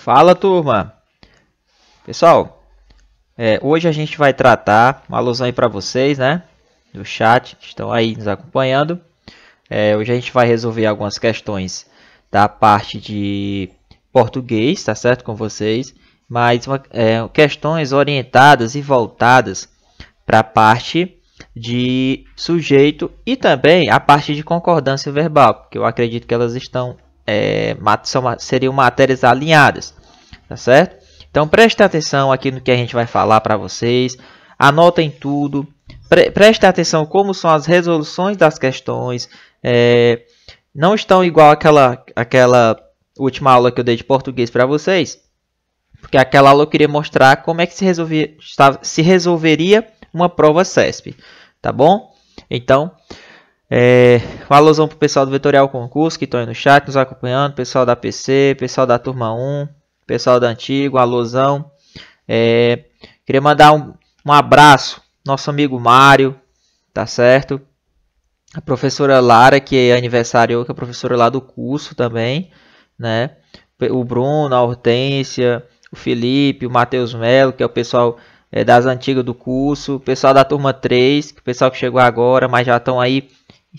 Fala, turma! Pessoal, hoje a gente vai tratar uma alusão aí para vocês, né? Do chat, que estão aí nos acompanhando. Hoje a gente vai resolver algumas questões da parte de português, tá certo? Com vocês. Mas questões orientadas e voltadas para a parte de sujeito e também a parte de concordância verbal, porque eu acredito que elas estão seriam matérias alinhadas, tá certo? Então preste atenção aqui no que a gente vai falar para vocês, anotem tudo, preste atenção como são as resoluções das questões, não estão igual aquela última aula que eu dei de português para vocês, porque aquela aula eu queria mostrar como é que se resolveria uma prova CESP, tá bom? Então, uma alusão para o pessoal do Vetorial Concurso que estão aí no chat nos acompanhando, pessoal da PC, pessoal da turma 1, pessoal da Antigo, alusão. Queria mandar um abraço, nosso amigo Mário, tá certo? A professora Lara, que é aniversário, que é a professora lá do curso também, né? O Bruno, a Hortência, o Felipe, o Matheus Melo, que é o pessoal das antigas do curso, o pessoal da turma 3, que o pessoal que chegou agora, mas já estão aí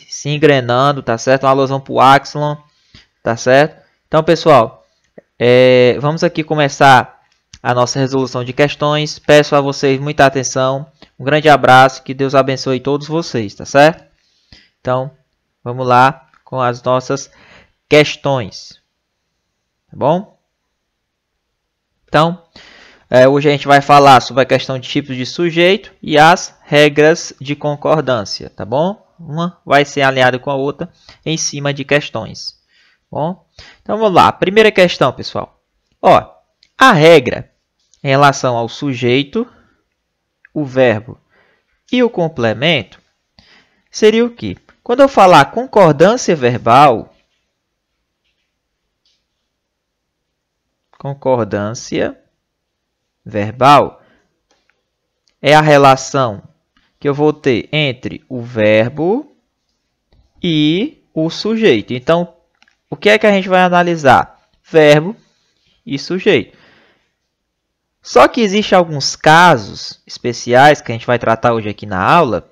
se engrenando, tá certo? Uma alusão para o Axlon, tá certo? Então, pessoal, vamos aqui começar a nossa resolução de questões. Peço a vocês muita atenção, um grande abraço, que Deus abençoe todos vocês, tá certo? Então, vamos lá com as nossas questões, tá bom? Então, hoje a gente vai falar sobre a questão de tipos de sujeito e as regras de concordância, tá bom? Uma vai ser alinhada com a outra em cima de questões. Bom, então vamos lá. Primeira questão, pessoal. A regra em relação ao sujeito, o verbo e o complemento seria o quê? Quando eu falar concordância verbal, é a relação que eu vou ter entre o verbo e o sujeito. Então, o que é que a gente vai analisar? Verbo e sujeito. Só que existem alguns casos especiais que a gente vai tratar hoje aqui na aula,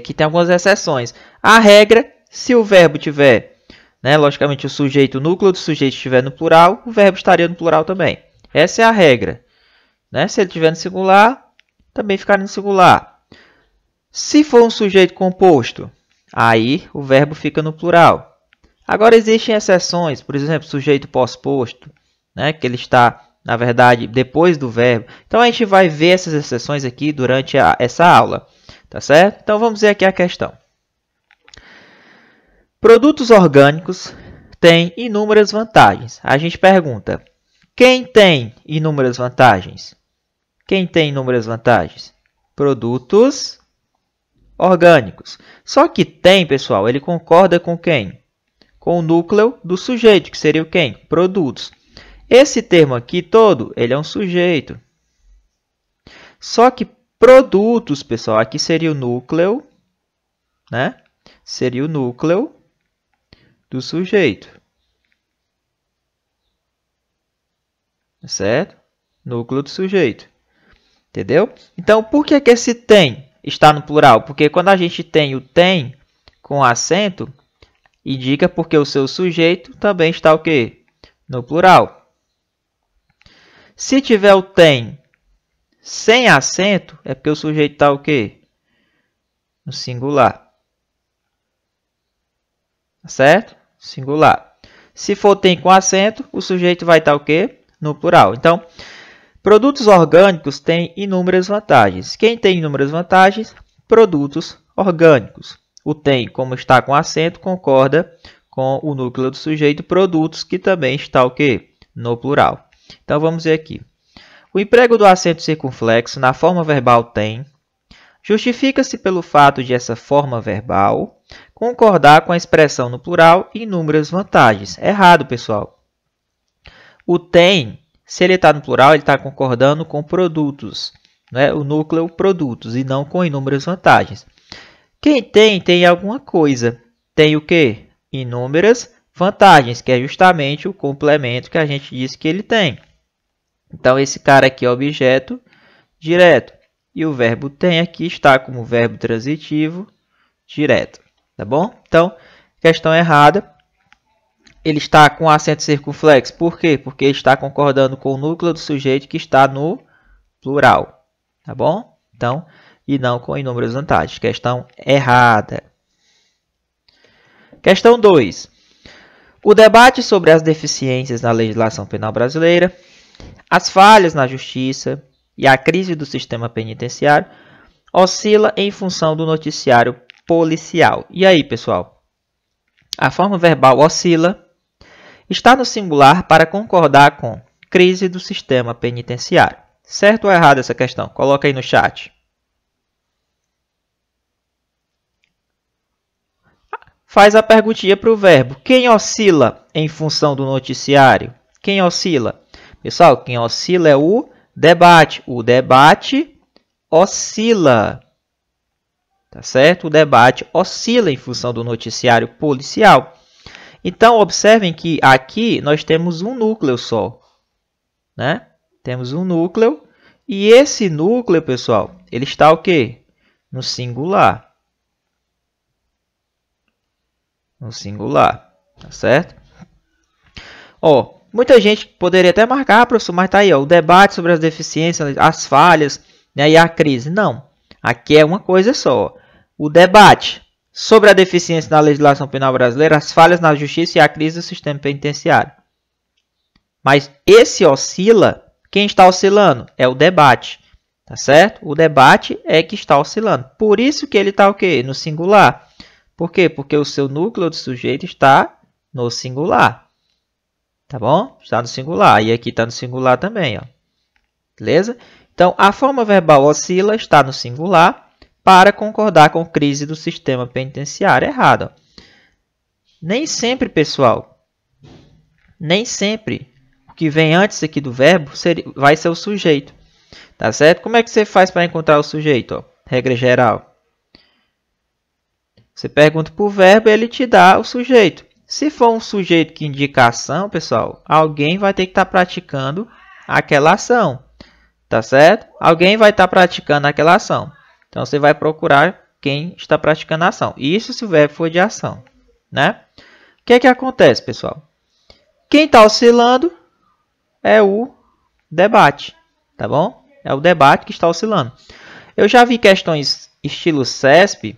que tem algumas exceções. A regra, se o verbo tiver, logicamente o sujeito, o núcleo do sujeito estiver no plural, o verbo estaria no plural também. Essa é a regra. Se ele estiver no singular, também ficar no singular. Se for um sujeito composto, aí o verbo fica no plural. Agora existem exceções, por exemplo, sujeito pós-posto, que ele está, na verdade, depois do verbo. Então a gente vai ver essas exceções aqui durante essa aula, tá certo? Então vamos ver aqui a questão. Produtos orgânicos têm inúmeras vantagens. A gente pergunta: quem tem inúmeras vantagens? Quem tem inúmeras vantagens? Produtos orgânicos. Só que tem, pessoal, ele concorda com quem? Com o núcleo do sujeito, que seria o quem? Produtos. Esse termo aqui todo, ele é um sujeito. Só que produtos, pessoal, aqui seria o núcleo, Seria o núcleo do sujeito. Certo? Núcleo do sujeito. Entendeu? Então, por que esse tem está no plural? Porque quando a gente tem o tem com acento, indica porque o seu sujeito também está o quê? No plural. Se tiver o tem sem acento, é porque o sujeito está o quê? No singular. Certo? Singular. Se for tem com acento, o sujeito vai estar o quê? No plural. Então, produtos orgânicos têm inúmeras vantagens. Quem tem inúmeras vantagens? Produtos orgânicos. O tem, como está com acento, concorda com o núcleo do sujeito produtos, que também está o quê? No plural. Então, vamos ver aqui. O emprego do acento circunflexo na forma verbal tem justifica-se pelo fato de essa forma verbal concordar com a expressão no plural e inúmeras vantagens. Errado, pessoal. O tem, se ele está no plural, ele está concordando com produtos, o núcleo produtos, e não com inúmeras vantagens. Quem tem alguma coisa. Tem o quê? Inúmeras vantagens, que é justamente o complemento que a gente disse que ele tem. Então, esse cara aqui é objeto direto. E o verbo tem aqui está como verbo transitivo direto. Tá bom? Então, questão errada. Ele está com acento circunflexo. Por quê? Porque está concordando com o núcleo do sujeito que está no plural. Tá bom? Então, e não com inúmeras vantagens. Questão errada. Questão 2. O debate sobre as deficiências na legislação penal brasileira, as falhas na justiça e a crise do sistema penitenciário oscila em função do noticiário policial. E aí, pessoal? A forma verbal oscila está no singular para concordar com crise do sistema penitenciário. Certo ou errado essa questão? Coloca aí no chat. Faz a perguntinha para o verbo. Quem oscila em função do noticiário? Quem oscila? Pessoal, quem oscila é o debate. O debate oscila. Tá certo? O debate oscila em função do noticiário policial. Então, observem que aqui nós temos um núcleo só. Né? Temos um núcleo. E esse núcleo, pessoal, ele está o quê? No singular. No singular, tá certo? Ó, muita gente poderia até marcar, professor, mas tá aí, ó, o debate sobre as deficiências, as falhas, né, e a crise. Não, aqui é uma coisa só. O debate sobre a deficiência na legislação penal brasileira, as falhas na justiça e a crise do sistema penitenciário. Mas esse oscila, quem está oscilando? É o debate, tá certo? O debate é que está oscilando. Por isso que ele está o quê? No singular. Por quê? Porque o seu núcleo do sujeito está no singular. Tá bom? Está no singular. E aqui está no singular também. Ó. Beleza? Então, a forma verbal oscila está no singular para concordar com crise do sistema penitenciário. Errado. Ó. Nem sempre, pessoal, nem sempre o que vem antes aqui do verbo vai ser o sujeito. Tá certo? Como é que você faz para encontrar o sujeito? Ó? Regra geral. Você pergunta para o verbo e ele te dá o sujeito. Se for um sujeito que indica ação, pessoal, alguém vai ter que estar praticando aquela ação. Tá certo? Alguém vai estar praticando aquela ação. Então, você vai procurar quem está praticando a ação. Isso se o verbo for de ação. Né? O que é que acontece, pessoal? Quem está oscilando é o debate. Tá bom? É o debate que está oscilando. Eu já vi questões estilo CESP,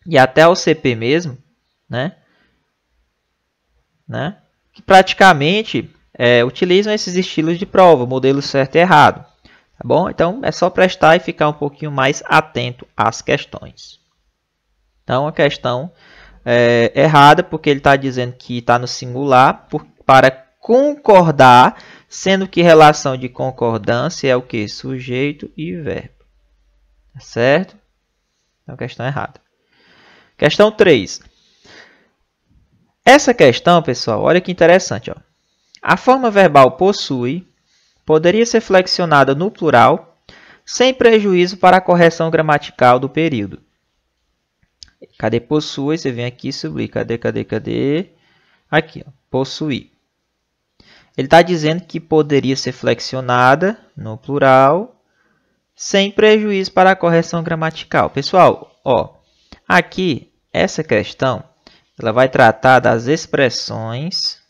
e até o CP mesmo, né? Que praticamente utilizam esses estilos de prova, modelo certo e errado. Tá bom? Então, é só prestar e ficar um pouquinho mais atento às questões. Então, a questão é errada, porque ele está dizendo que está no singular para concordar, sendo que relação de concordância é o que? Sujeito e verbo. Tá certo? Então, questão errada. Questão 3. Essa questão, pessoal, olha que interessante. Ó. A forma verbal possui poderia ser flexionada no plural sem prejuízo para a correção gramatical do período. Cadê possui? Você vem aqui e subir. Cadê? Aqui, ó, possuir. Ele está dizendo que poderia ser flexionada no plural sem prejuízo para a correção gramatical. Pessoal, ó. Aqui, essa questão, ela vai tratar das expressões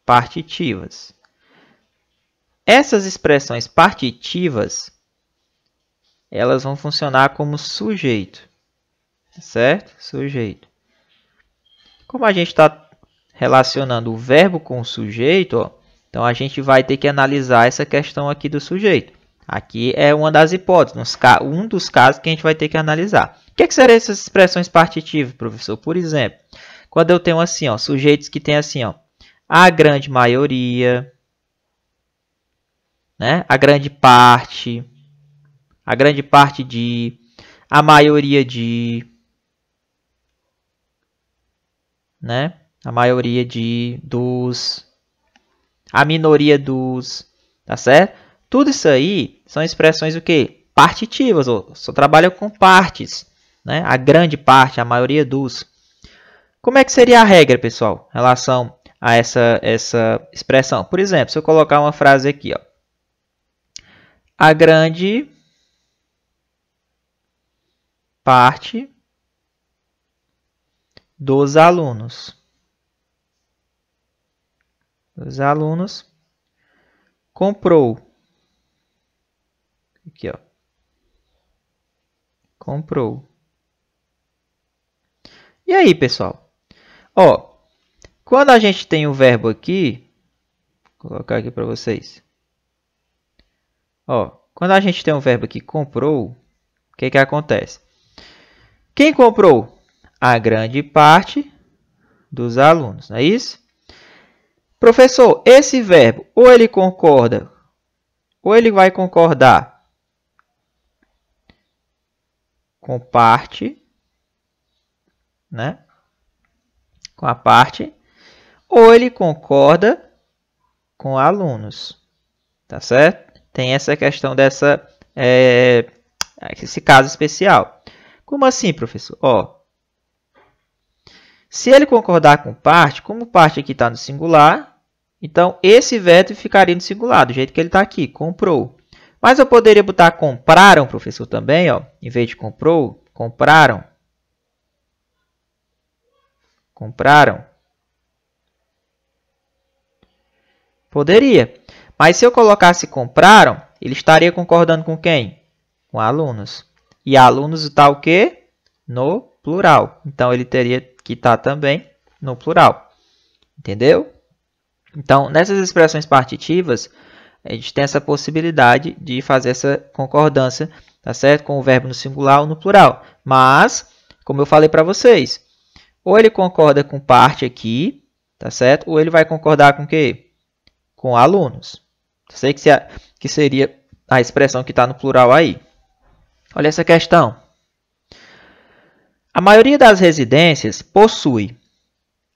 partitivas. Essas expressões partitivas, elas vão funcionar como sujeito, certo? Sujeito. Como a gente está relacionando o verbo com o sujeito, ó, então a gente vai ter que analisar essa questão aqui do sujeito. Aqui é uma das hipóteses, um dos casos que a gente vai ter que analisar. O que seriam essas expressões partitivas, professor? Por exemplo, quando eu tenho assim, ó, sujeitos que tem assim, ó, a grande maioria, né? A grande parte de, a maioria de, né? A maioria de, dos, a minoria dos, tá certo? Tudo isso aí são expressões o quê? Partitivas, ou só trabalham com partes, né? A grande parte, a maioria dos. Como é que seria a regra, pessoal, em relação a essa expressão? Por exemplo, se eu colocar uma frase aqui, ó. A grande parte dos alunos. Comprou. Aqui, ó. Comprou. E aí, pessoal? Ó, quando a gente tem o verbo aqui, vou colocar aqui para vocês. Ó, quando a gente tem um verbo aqui, comprou, o que que acontece? Quem comprou? A grande parte dos alunos, não é isso? Professor, esse verbo, ou ele concorda, ou ele vai concordar com parte, né? Com a parte, ou ele concorda com alunos, tá certo? Tem essa questão esse caso especial. Como assim, professor? Ó, se ele concordar com parte, como parte aqui está no singular, então esse verbo ficaria no singular, do jeito que ele está aqui, comprou. Mas eu poderia botar compraram, professor, também, ó, em vez de comprou, compraram. Compraram. Poderia. Mas se eu colocasse compraram, ele estaria concordando com quem? Com alunos. E alunos está o quê? No plural. Então, ele teria que estar também no plural. Entendeu? Então, nessas expressões partitivas, a gente tem essa possibilidade de fazer essa concordância, tá certo? Com o verbo no singular ou no plural. Mas, como eu falei para vocês, ou ele concorda com parte aqui, tá certo? Ou ele vai concordar com o quê? Com alunos. Eu sei que seria a expressão que está no plural aí. Olha essa questão. A maioria das residências possui.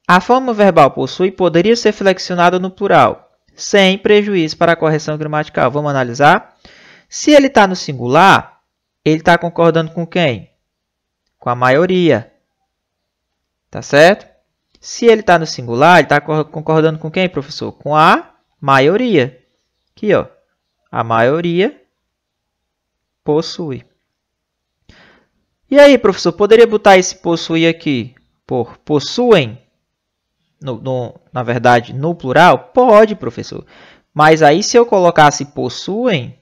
A forma verbal possui poderia ser flexionada no plural, sem prejuízo para a correção gramatical. Vamos analisar? Se ele está no singular, ele está concordando com quem? Com a maioria. Tá certo? Se ele está no singular, ele está concordando com quem, professor? Com a maioria. Aqui, ó. A maioria possui. E aí, professor, poderia botar esse possui aqui por possuem? Na verdade, no plural? Pode, professor. Mas aí, se eu colocasse possuem,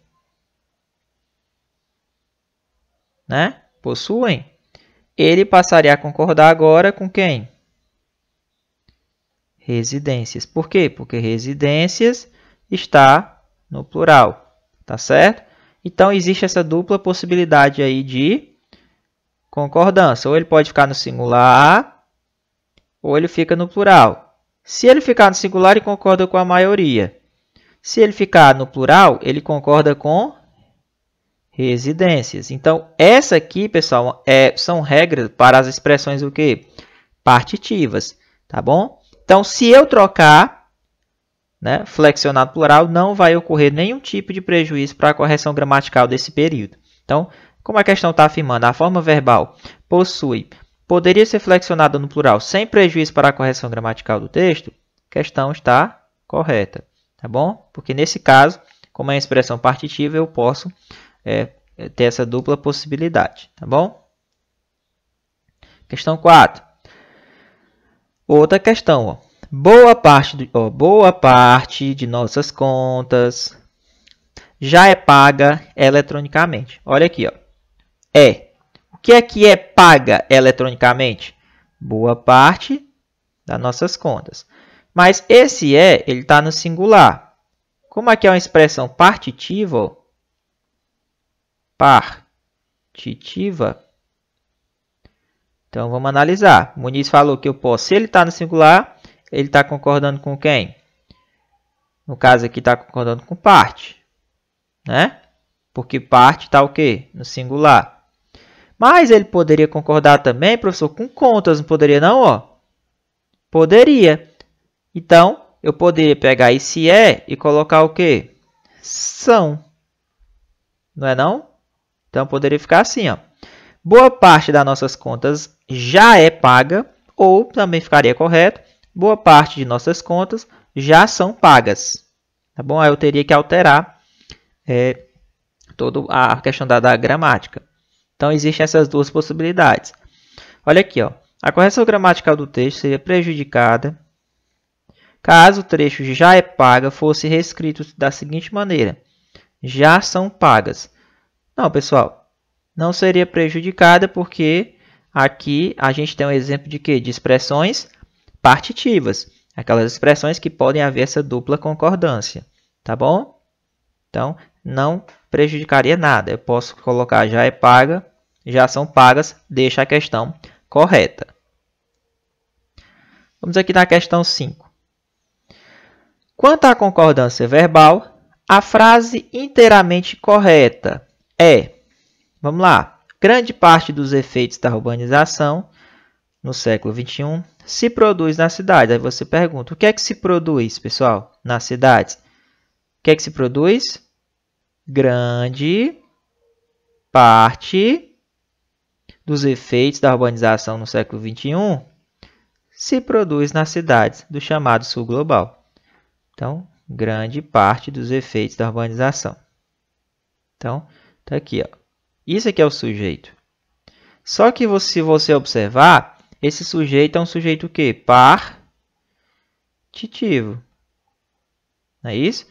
né? Possuem, ele passaria a concordar agora com quem? Residências. Por quê? Porque residências está no plural. Tá certo? Então, existe essa dupla possibilidade aí de concordância. Ou ele pode ficar no singular, ou ele fica no plural. Se ele ficar no singular, ele concorda com a maioria. Se ele ficar no plural, ele concorda com residências. Então, essa aqui, pessoal, são regras para as expressões o quê? Partitivas. Tá bom? Então, se eu trocar, né, flexionado plural, não vai ocorrer nenhum tipo de prejuízo para a correção gramatical desse período. Então, como a questão está afirmando, a forma verbal possui, poderia ser flexionada no plural sem prejuízo para a correção gramatical do texto, a questão está correta, tá bom? Porque nesse caso, como é uma expressão partitiva, eu posso ter essa dupla possibilidade, tá bom? Questão 4. Outra questão, ó. Boa parte de nossas contas já é paga eletronicamente. Olha aqui, ó. O que é paga eletronicamente? Boa parte das nossas contas. Mas esse ele está no singular. Como aqui é uma expressão partitiva, então vamos analisar. O Muniz falou que eu posso, se ele está no singular, ele está concordando com quem? No caso aqui está concordando com parte, né? Porque parte está o quê? No singular. Mas ele poderia concordar também, professor, com contas, não poderia não, ó? Poderia. Então, eu poderia pegar esse e colocar o quê? São. Não é não? Então, poderia ficar assim, ó. Boa parte das nossas contas já é paga, ou também ficaria correto, boa parte de nossas contas já são pagas. Tá bom? Aí eu teria que alterar toda a questão da gramática. Então, existem essas duas possibilidades. Olha aqui, ó. A correção gramatical do texto seria prejudicada caso o trecho já é paga fosse reescrito da seguinte maneira: já são pagas. Não, pessoal, não seria prejudicada porque aqui a gente tem um exemplo de quê? De expressões partitivas. Aquelas expressões que podem haver essa dupla concordância. Tá bom? Então, não prejudicaria nada. Eu posso colocar já é paga, já são pagas, deixa a questão correta. Vamos aqui na questão 5. Quanto à concordância verbal, a frase inteiramente correta é, vamos lá, grande parte dos efeitos da urbanização no século XXI se produz na cidade. Aí você pergunta, o que é que se produz, pessoal, nas cidades? O que é que se produz? Grande parte dos efeitos da urbanização no século XXI se produz nas cidades do chamado sul global. Então, grande parte dos efeitos da urbanização. Então, tá aqui, ó. Isso aqui é o sujeito. Só que se você observar, esse sujeito é um sujeito o quê? Partitivo. Não é isso?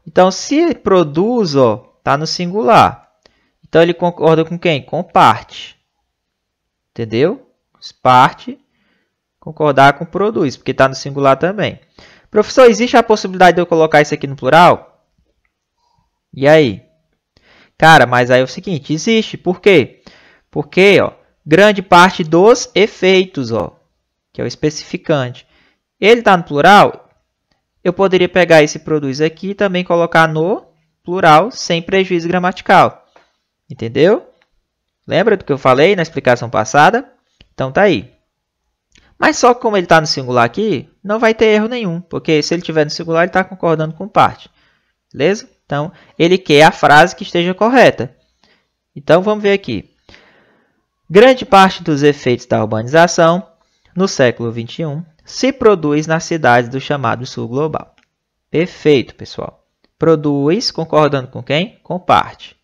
Então, se produz, ó, tá no singular. Então, ele concorda com quem? Com parte. Entendeu? Parte, concordar com produz, porque está no singular também. Professor, existe a possibilidade de eu colocar isso aqui no plural? E aí? Cara, mas aí é o seguinte, existe. Por quê? Porque, ó, grande parte dos efeitos, ó, que é o especificante. Ele está no plural, eu poderia pegar esse produz aqui e também colocar no plural, sem prejuízo gramatical. Entendeu? Lembra do que eu falei na explicação passada? Então, tá aí. Mas só que como ele está no singular aqui, não vai ter erro nenhum, porque se ele estiver no singular, ele está concordando com parte. Beleza? Então, ele quer a frase que esteja correta. Então, vamos ver aqui. Grande parte dos efeitos da urbanização no século XXI se produz nas cidades do chamado sul global. Perfeito, pessoal. Produz, concordando com quem? Com parte.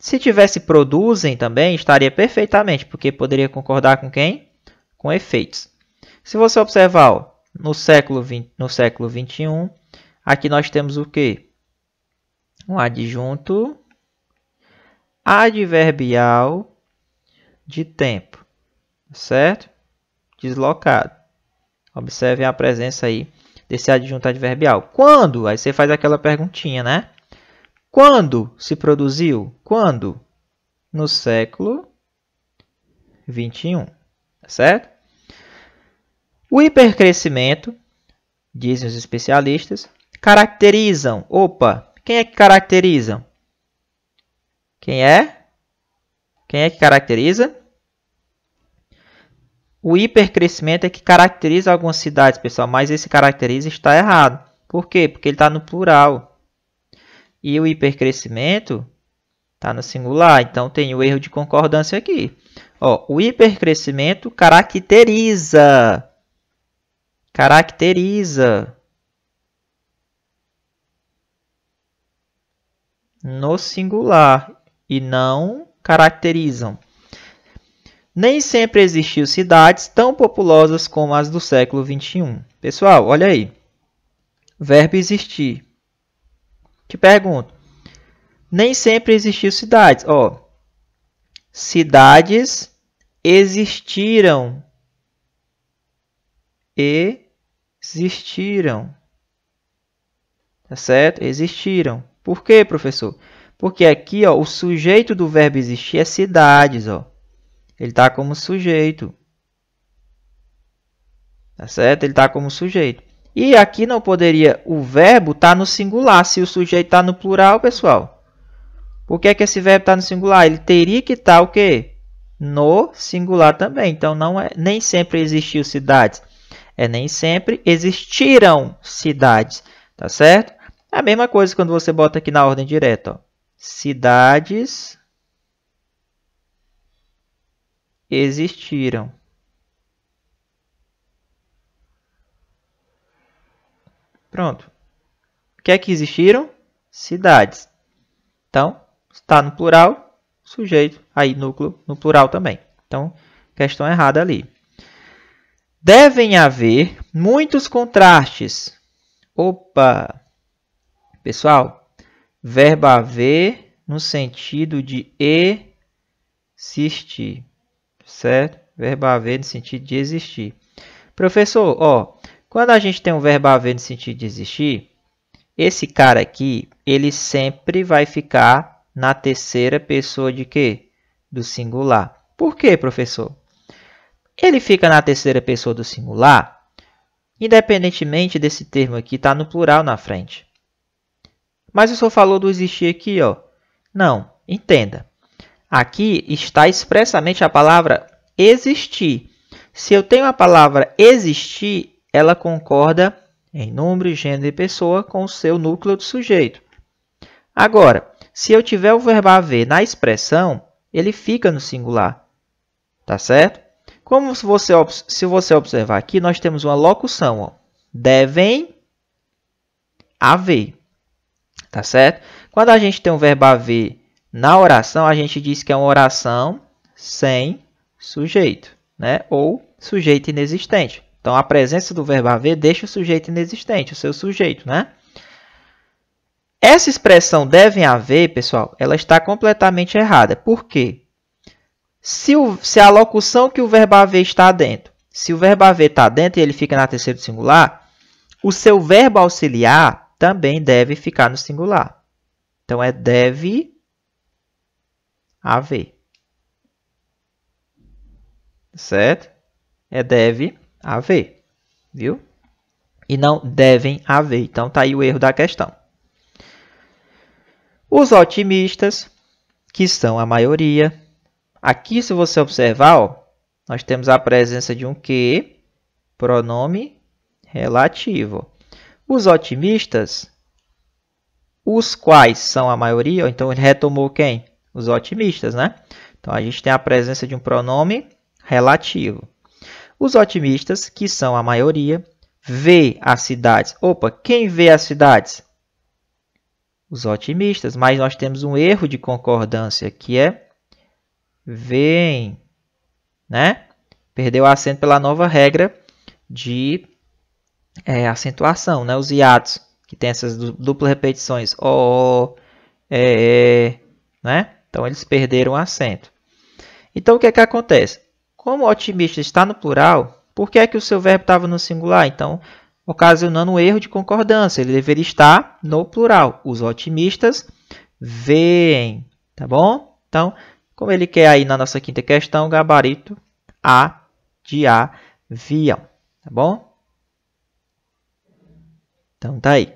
Se tivesse produzem também, estaria perfeitamente, porque poderia concordar com quem? Com efeitos. Se você observar, ó, no século XXI, aqui nós temos o quê? Um adjunto adverbial de tempo, certo? Deslocado. Observem a presença aí desse adjunto adverbial. Quando? Aí você faz aquela perguntinha, né? Quando se produziu? Quando? No século XXI, certo? O hipercrescimento, dizem os especialistas, caracterizam. Opa, quem é que caracterizam? Quem é? Quem é que caracteriza? O hipercrescimento é que caracteriza algumas cidades, pessoal, mas esse caracteriza está errado. Por quê? Porque ele está no plural. E o hipercrescimento está no singular, então tem o erro de concordância aqui. Ó, o hipercrescimento caracteriza. Caracteriza. No singular e não caracterizam. Nem sempre existiu cidades tão populosas como as do século XXI. Pessoal, olha aí. Verbo existir. Te pergunto. Nem sempre existiu cidades. Ó, cidades existiram. Existiram. Tá certo? Existiram. Por quê, professor? Porque aqui, ó, o sujeito do verbo existir é cidades, ó. Ele está como sujeito. Tá certo? Ele está como sujeito. E aqui não poderia o verbo estar no singular, se o sujeito está no plural, pessoal. Por que esse verbo está no singular? Ele teria que estar o quê? No singular também. Então, não é, nem sempre existiu cidades. É nem sempre existiram cidades. Tá certo? É a mesma coisa quando você bota aqui na ordem direta. Ó. Cidades existiram. Pronto. O que é que existiram? Cidades. Então, está no plural, sujeito, aí núcleo no plural também. Então, questão errada ali. Devem haver muitos contrastes. Opa! Pessoal, verbo haver no sentido de existir, certo? Verbo haver no sentido de existir. Professor, ó, quando a gente tem um verbo haver no sentido de existir, esse cara aqui, ele sempre vai ficar na terceira pessoa de quê? Do singular. Por quê, professor? Ele fica na terceira pessoa do singular, independentemente desse termo aqui estar no plural na frente. Mas o senhor falou do existir aqui, ó. Não, entenda. Aqui está expressamente a palavra existir. Se eu tenho a palavra existir, ela concorda em número, gênero e pessoa com o seu núcleo do sujeito. Agora, se eu tiver o verbo haver na expressão, ele fica no singular. Tá certo? Como se você observar aqui, nós temos uma locução. Ó. Devem haver. Tá certo? Quando a gente tem um verbo haver na oração, a gente diz que é uma oração sem sujeito, né? Ou sujeito inexistente. Então, a presença do verbo haver deixa o sujeito inexistente, o seu sujeito, né? Essa expressão devem haver, pessoal, ela está completamente errada. Por quê? Se a locução que o verbo haver está dentro, se o verbo haver está dentro e ele fica na terceira do singular, o seu verbo auxiliar também deve ficar no singular. Então, é deve haver. Certo? É deve haver. Viu? E não devem haver. Então, está aí o erro da questão. Os otimistas, que são a maioria. Aqui, se você observar, ó, nós temos a presença de um que, pronome relativo. Os otimistas, os quais são a maioria, então ele retomou quem? Os otimistas, né? Então, a gente tem a presença de um pronome relativo. Os otimistas, que são a maioria, vê as cidades. Opa, quem vê as cidades? Os otimistas, mas nós temos um erro de concordância, que é veem, né? Perdeu o acento pela nova regra de acentuação, né? Os hiatos, que tem essas duplas repetições, né? Então, eles perderam o acento. Então, o que é que acontece? Como o otimista está no plural, por que é que o seu verbo estava no singular? Então, ocasionando um erro de concordância, ele deveria estar no plural. Os otimistas veem, tá bom? Então, como ele quer aí na nossa quinta questão, gabarito A de avião, tá bom? Então, tá aí.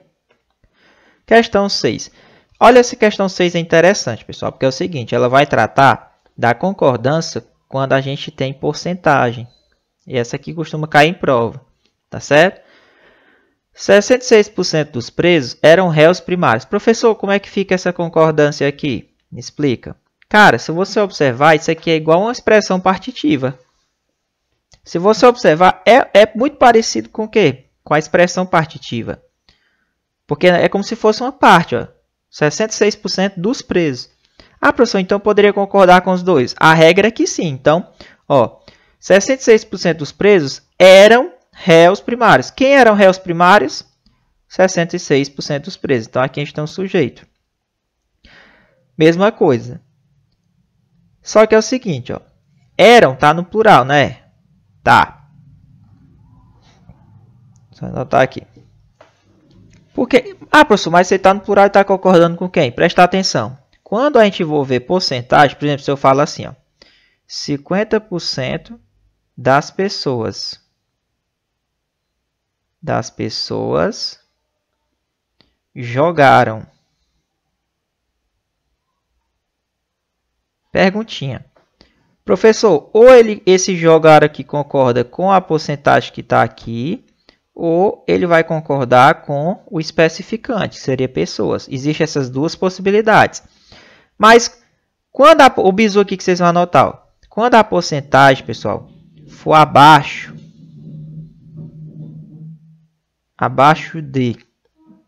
Questão 6. Olha, essa questão 6 é interessante, pessoal, porque é o seguinte, ela vai tratar da concordância quando a gente tem porcentagem. E essa aqui costuma cair em prova, tá certo? 66% dos presos eram réus primários. Professor, como é que fica essa concordância aqui? Me explica. Cara, se você observar, isso aqui é igual a uma expressão partitiva. Se você observar, é muito parecido com o quê? Com a expressão partitiva. Porque é como se fosse uma parte, ó. 66% dos presos. Ah, professor, então poderia concordar com os dois? A regra é que sim. Então, ó, 66% dos presos eram réus primários. Quem eram réus primários? 66% dos presos. Então, aqui a gente tem um sujeito. Mesma coisa. Só que é o seguinte, ó. Eram, tá no plural, né? Tá. Só anotar aqui. Porque, professor, mas você está no plural e está concordando com quem? Presta atenção. Quando a gente for ver porcentagem, por exemplo, se eu falo assim, ó, 50% das pessoas jogaram. Perguntinha. Professor, ou esse jogar aqui concorda com a porcentagem que está aqui, ou ele vai concordar com o especificante, que seria pessoas. Existem essas duas possibilidades. Mas, quando o bizu aqui que vocês vão anotar, ó, Quando a porcentagem, pessoal, for abaixo de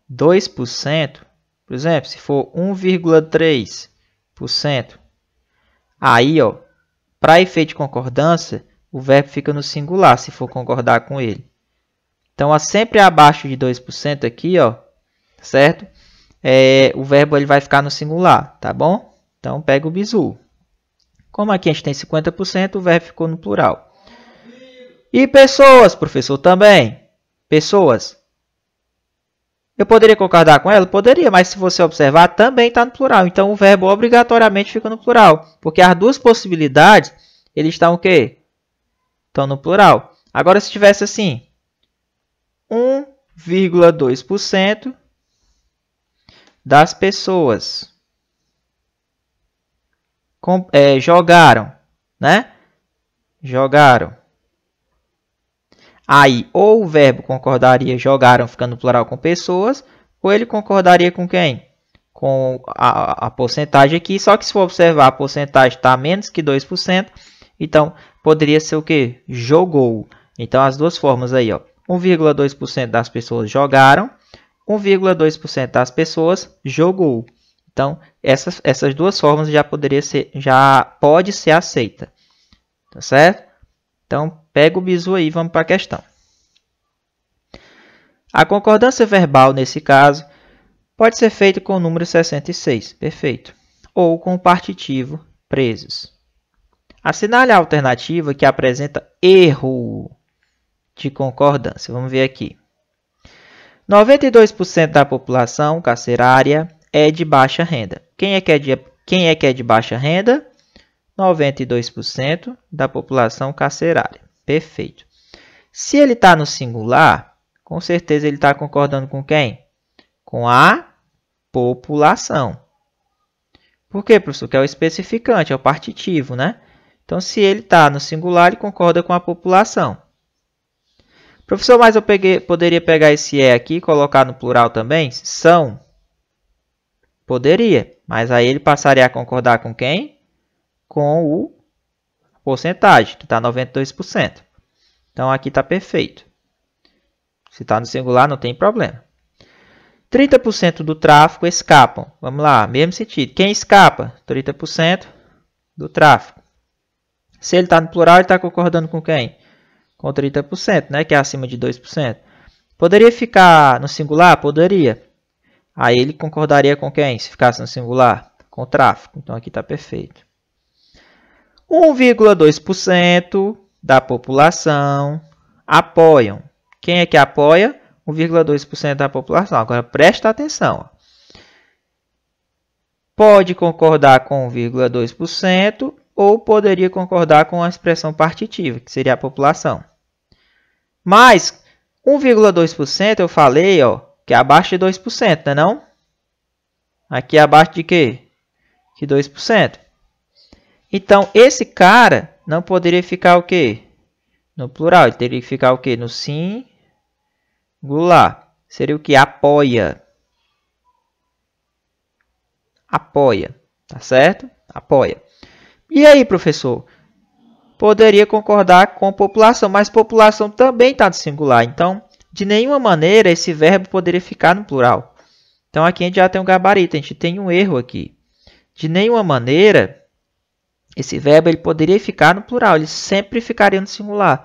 2%, por exemplo, se for 1,3%, aí, ó, para efeito de concordância, o verbo fica no singular, se for concordar com ele. Então, sempre abaixo de 2% aqui, ó, certo? O verbo ele vai ficar no singular, tá bom? Então, pega o bizu. Como aqui a gente tem 50%, o verbo ficou no plural. E pessoas, professor, também. Pessoas. Eu poderia concordar com ela? Poderia, mas se você observar, também está no plural. Então, o verbo obrigatoriamente fica no plural. Porque as duas possibilidades, eles estão o quê? Estão no plural. Agora, se tivesse assim, 1,2% das pessoas jogaram, né? Jogaram. Aí, ou o verbo concordaria jogaram ficando no plural com pessoas, ou ele concordaria com quem? Com a porcentagem aqui, só que se for observar, a porcentagem está menos que 2%, então poderia ser o quê? Jogou. Então, as duas formas aí, ó. 1,2% das pessoas jogaram, 1,2% das pessoas jogou. Então, essas duas formas já pode ser aceita. Tá certo? Então, pega o bizu aí e vamos para a questão. A concordância verbal, nesse caso, pode ser feita com o número 66, perfeito, ou com o partitivo presos. Assinale a alternativa que apresenta erro de concordância. Vamos ver aqui. 92% da população carcerária é de baixa renda. Quem é que é de baixa renda? 92% da população carcerária. Perfeito. Se ele está no singular, com certeza ele está concordando com quem? Com a população. Por quê, professor? Que é o especificante, é o partitivo, né? Então, se ele está no singular, ele concorda com a população. Professor, mas eu poderia pegar esse é aqui e colocar no plural também? São. Poderia, mas aí ele passaria a concordar com quem? Com o porcentagem, que está 92%. Então, aqui está perfeito. Se está no singular, não tem problema. 30% do tráfego escapam. Vamos lá, mesmo sentido. Quem escapa? 30% do tráfego. Se ele está no plural, ele está concordando com quem? Com 30%, né? Que é acima de 2%. Poderia ficar no singular? Poderia. Aí ele concordaria com quem? Se ficasse no singular? Com o tráfego. Então, aqui está perfeito. 1,2% da população apoiam. Quem é que apoia? 1,2% da população. Agora, presta atenção. Pode concordar com 1,2% ou poderia concordar com a expressão partitiva, que seria a população. Mas 1,2% eu falei, ó, que é abaixo de 2%, não é não? Aqui é abaixo de quê? De 2%. Então, esse cara não poderia ficar o quê? No plural. Ele teria que ficar o quê? No singular. Seria o que? Apoia. Apoia. Tá certo? Apoia. E aí, professor? Poderia concordar com população, mas população também está no singular. Então, de nenhuma maneira, esse verbo poderia ficar no plural. Então, aqui a gente já tem um gabarito. A gente tem um erro aqui. De nenhuma maneira, esse verbo ele poderia ficar no plural. Ele sempre ficaria no singular.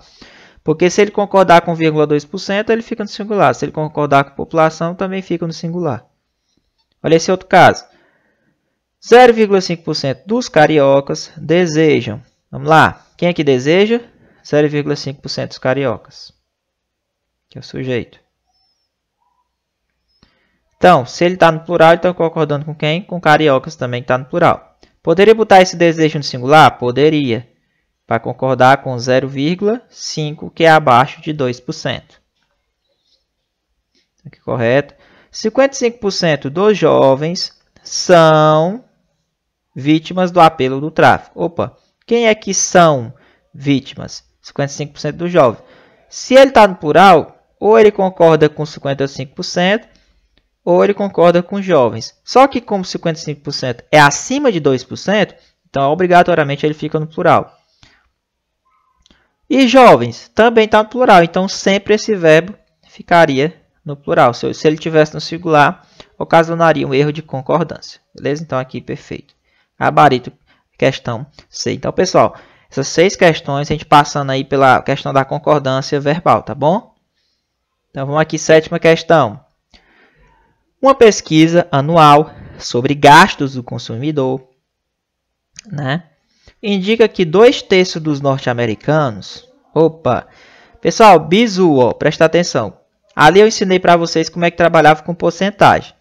Porque se ele concordar com 0,2%, ele fica no singular. Se ele concordar com população, também fica no singular. Olha esse outro caso. 0,5% dos cariocas desejam. Vamos lá. Quem é que deseja? 0,5% dos cariocas. Que é o sujeito. Então, se ele está no plural, ele está concordando com quem? Com cariocas também que está no plural. Poderia botar esse desejo no singular? Poderia. Para concordar com 0,5%, que é abaixo de 2%. Aqui correto. 55% dos jovens são vítimas do apelo do tráfico. Opa, quem é que são vítimas? 55% dos jovens. Se ele está no plural, ou ele concorda com 55%, ou ele concorda com jovens. Só que como 55% é acima de 2%, então obrigatoriamente ele fica no plural. E jovens também está no plural, então sempre esse verbo ficaria no plural. Se ele tivesse no singular, ocasionaria um erro de concordância. Beleza? Então aqui perfeito. Gabarito, questão C. Então, pessoal, essas 6 questões, a gente passando aí pela questão da concordância verbal, tá bom? Então vamos aqui, 7ª questão. Uma pesquisa anual sobre gastos do consumidor, né, indica que 2/3 dos norte-americanos... Opa! Pessoal, bizu, ó, presta atenção. Ali eu ensinei para vocês como é que trabalhava com porcentagem.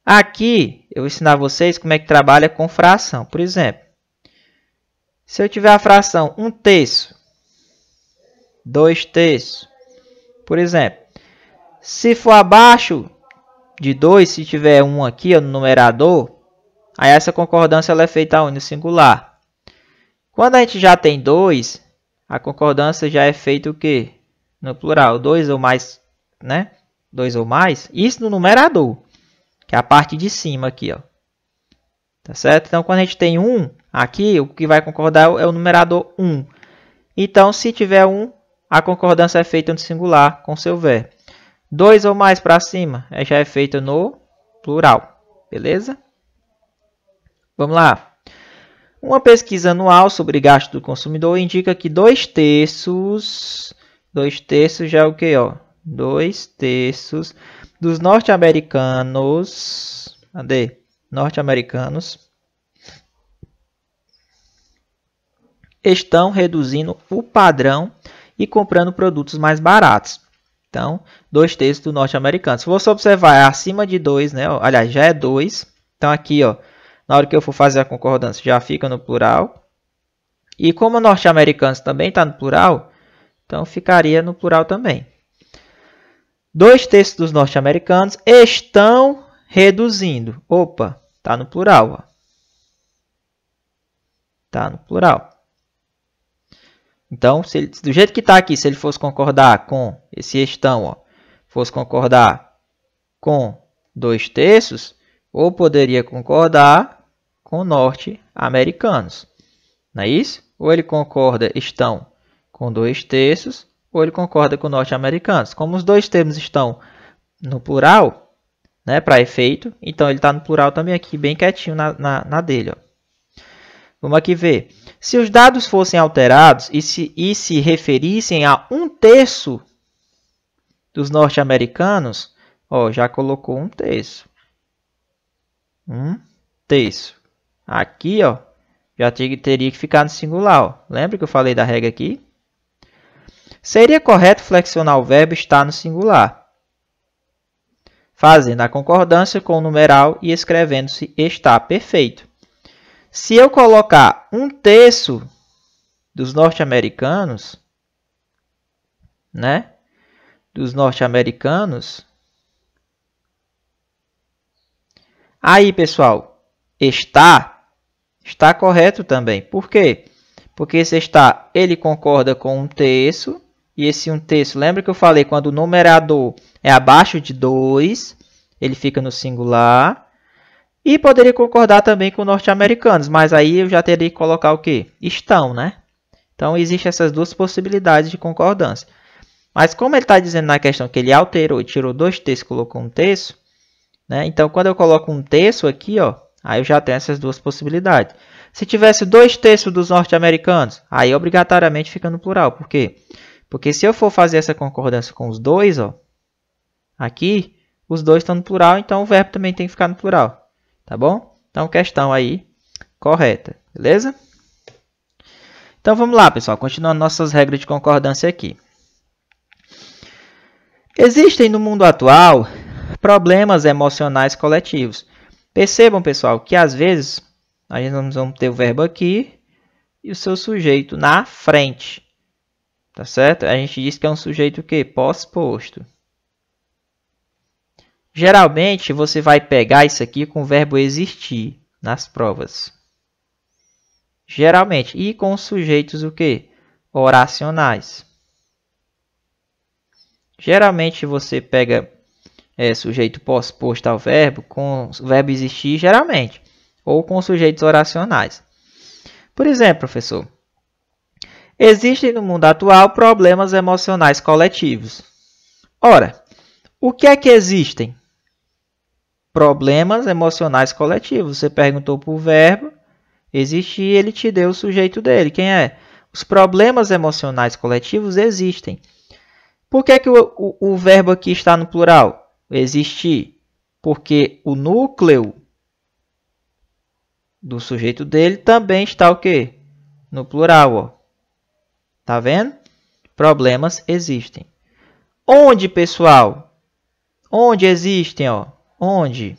Aqui eu vou ensinar vocês como é que trabalha com fração. Por exemplo, se eu tiver a fração 1/3, 2/3, por exemplo, se for abaixo de 2, se tiver 1 aqui ó, no numerador, aí essa concordância ela é feita no singular. Quando a gente já tem 2, a concordância já é feita o quê? No plural, 2 ou mais, né? 2 ou mais, isso no numerador, que é a parte de cima aqui, ó. Tá certo? Então, quando a gente tem 1, aqui, o que vai concordar é o numerador 1. Então, se tiver 1, a concordância é feita no singular com seu verbo. 2 ou mais para cima, já é feita no plural. Beleza? Vamos lá. Uma pesquisa anual sobre gasto do consumidor indica que 2/3 já é o que, ó? 2/3 dos norte-americanos, cadê? Norte-americanos estão reduzindo o padrão e comprando produtos mais baratos. Então, 2/3 dos norte-americanos. Se você observar, é acima de 2, né? Aliás, já é 2. Então, aqui, ó, na hora que eu for fazer a concordância, já fica no plural. E como norte-americanos também está no plural, então ficaria no plural também. 2/3 dos norte-americanos estão reduzindo. Opa, está no plural. Está no plural. Então, do jeito que está aqui, se ele fosse concordar com esse estão, ó, fosse concordar com 2/3, ou poderia concordar com norte-americanos. Não é isso? Ou ele concorda estão com 2/3, ou ele concorda com norte-americanos. Como os dois termos estão no plural, né, para efeito, então ele está no plural também aqui, bem quietinho na dele. Ó. Vamos aqui ver. Se os dados fossem alterados e se referissem a 1/3 dos norte-americanos, ó, já colocou 1/3. 1/3. Aqui, ó, já teria que ficar no singular. Ó. Lembra que eu falei da regra aqui? Seria correto flexionar o verbo estar no singular, fazendo a concordância com o numeral e escrevendo-se está. Perfeito. Se eu colocar 1/3 dos norte-americanos, né? Dos norte-americanos. Aí, pessoal, está correto também. Por quê? Porque esse está, ele concorda com 1/3. E esse 1/3, lembra que eu falei, quando o numerador é abaixo de 2, ele fica no singular. E poderia concordar também com norte-americanos, mas aí eu já teria que colocar o quê? Estão, né? Então, existem essas duas possibilidades de concordância. Mas como ele está dizendo na questão que ele alterou e tirou 2/3 e colocou 1/3, né? Então, quando eu coloco 1/3 aqui, ó, aí eu já tenho essas duas possibilidades. Se tivesse 2/3 dos norte-americanos, aí obrigatoriamente fica no plural. Por quê? Porque se eu for fazer essa concordância com os dois, ó, aqui, os dois estão no plural, então o verbo também tem que ficar no plural. Tá bom? Então, questão aí correta. Beleza? Então, vamos lá, pessoal. Continuando nossas regras de concordância aqui. Existem no mundo atual problemas emocionais coletivos. Percebam, pessoal, que às vezes a gente vamos ter o verbo aqui e o seu sujeito na frente. Tá certo? A gente diz que é um sujeito o quê? Pós-posto. Geralmente, você vai pegar isso aqui com o verbo existir nas provas. Geralmente. E com os sujeitos o quê? Oracionais. Geralmente, você pega sujeito pós-posto ao verbo com o verbo existir, geralmente. Ou com sujeitos oracionais. Por exemplo, professor. Existem no mundo atual problemas emocionais coletivos. Ora, o que é que existem? Problemas emocionais coletivos. Você perguntou para o verbo, existir, ele te deu o sujeito dele. Quem é? Os problemas emocionais coletivos existem. Por que o verbo aqui está no plural? Existir. Porque o núcleo do sujeito dele também está o quê? No plural, ó. Tá vendo? Problemas existem. Onde, pessoal? Onde existem, ó? Onde?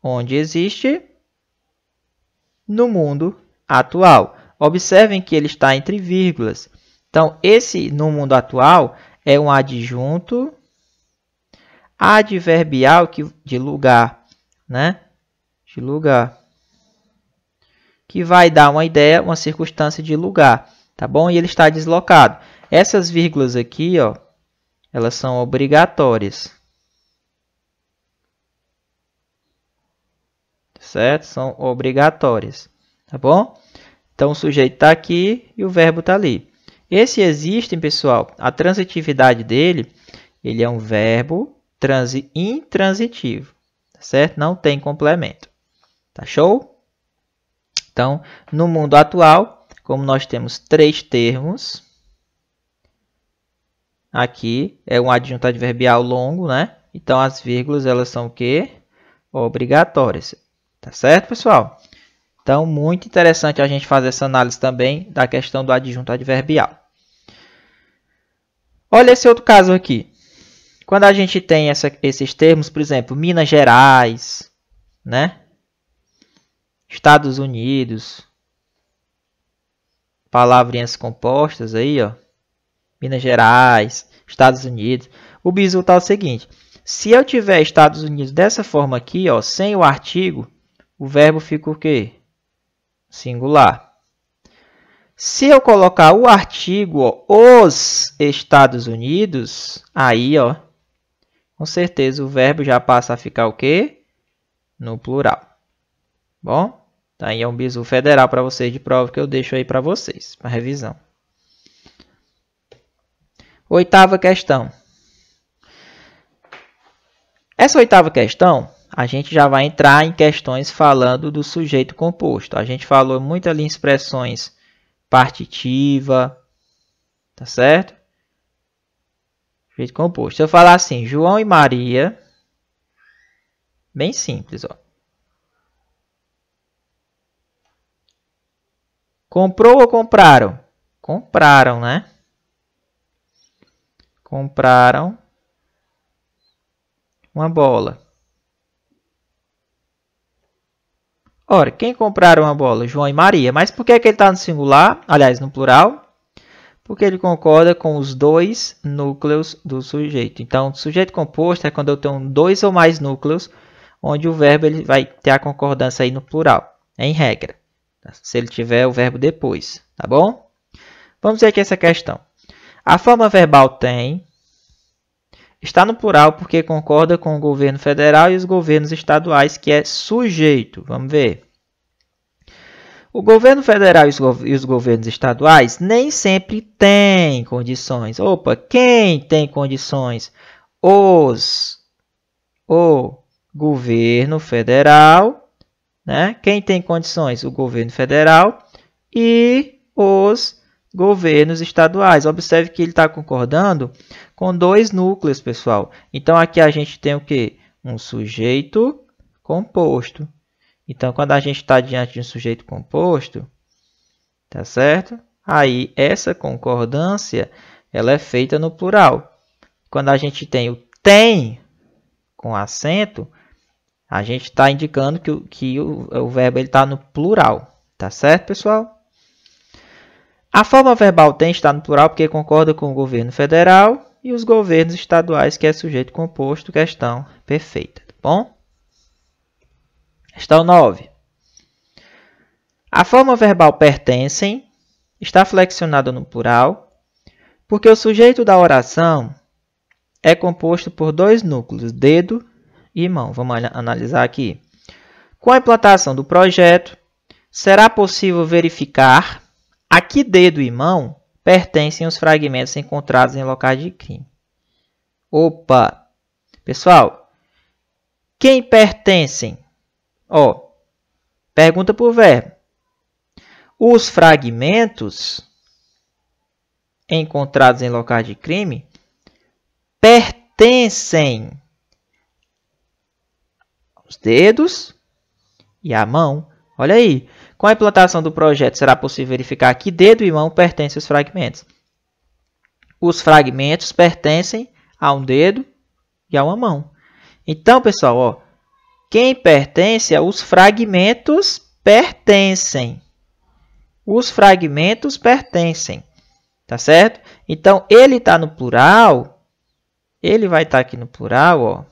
Onde existe? No mundo atual. Observem que ele está entre vírgulas. Então, esse no mundo atual é um adjunto adverbial de lugar, né? De lugar. Que vai dar uma ideia, uma circunstância de lugar, tá bom? E ele está deslocado. Essas vírgulas aqui, ó, elas são obrigatórias. Certo? São obrigatórias, tá bom? Então, o sujeito está aqui e o verbo está ali. Esse existem, pessoal, a transitividade dele, ele é um verbo intransitivo, certo? Não tem complemento. Tá show? Então, no mundo atual, como nós temos 3 termos, aqui é um adjunto adverbial longo, né? Então, as vírgulas, elas são o quê? Obrigatórias. Tá certo, pessoal? Então, muito interessante a gente fazer essa análise também da questão do adjunto adverbial. Olha esse outro caso aqui. Quando a gente tem esses termos, por exemplo, Minas Gerais, né? Estados Unidos, palavrinhas compostas aí, ó. Minas Gerais, Estados Unidos. O bizu está o seguinte: se eu tiver Estados Unidos dessa forma aqui, ó, sem o artigo, o verbo fica o quê? Singular. Se eu colocar o artigo, ó, os Estados Unidos, aí, ó, com certeza o verbo já passa a ficar o quê? No plural. Bom? Tá aí é um bizu federal para vocês de prova que eu deixo aí para vocês, para revisão. 8ª questão. Essa 8ª questão, a gente já vai entrar em questões falando do sujeito composto. A gente falou muito ali em expressões partitiva, tá certo? Sujeito composto. Se eu falar assim, João e Maria, bem simples, ó. Comprou ou compraram? Compraram, né? Compraram uma bola. Ora, quem compraram uma bola? João e Maria. Mas por que ele está no singular? Aliás, no plural? Porque ele concorda com os 2 núcleos do sujeito. Então, sujeito composto é quando eu tenho 2 ou mais núcleos, onde o verbo ele vai ter a concordância aí no plural, em regra. Se ele tiver o verbo depois, tá bom? Vamos ver aqui essa questão. A forma verbal tem, está no plural porque concorda com o governo federal e os governos estaduais, que é sujeito. Vamos ver. O governo federal e os governos estaduais nem sempre têm condições. Opa, quem tem condições? O governo federal, né? Quem tem condições? O governo federal e os governos estaduais. Observe que ele está concordando com 2 núcleos, pessoal. Então, aqui a gente tem o quê? Um sujeito composto. Então, quando a gente está diante de um sujeito composto, tá certo? Aí, essa concordância, ela é feita no plural. Quando a gente tem o tem com acento, a gente está indicando que o verbo está no plural. Tá certo, pessoal? A forma verbal tem está no plural porque concorda com o governo federal e os governos estaduais, que é sujeito composto, questão perfeita. Tá bom? Questão 9. A forma verbal pertencem está flexionada no plural porque o sujeito da oração é composto por 2 núcleos, dedo e mão. Vamos analisar aqui. Com a implantação do projeto, será possível verificar a que dedo e mão pertencem os fragmentos encontrados em locais de crime? Opa! Pessoal, quem pertencem? Ó, pergunta por verbo. Os fragmentos encontrados em locais de crime pertencem aos dedos e à mão. Olha aí, com a implantação do projeto será possível verificar que dedo e mão pertencem aos fragmentos. Os fragmentos pertencem a um dedo e a uma mão. Então, pessoal, ó, quem pertence aos fragmentos pertencem. Os fragmentos pertencem. Tá certo? Então, ele está no plural. Ele vai estar aqui no plural, ó.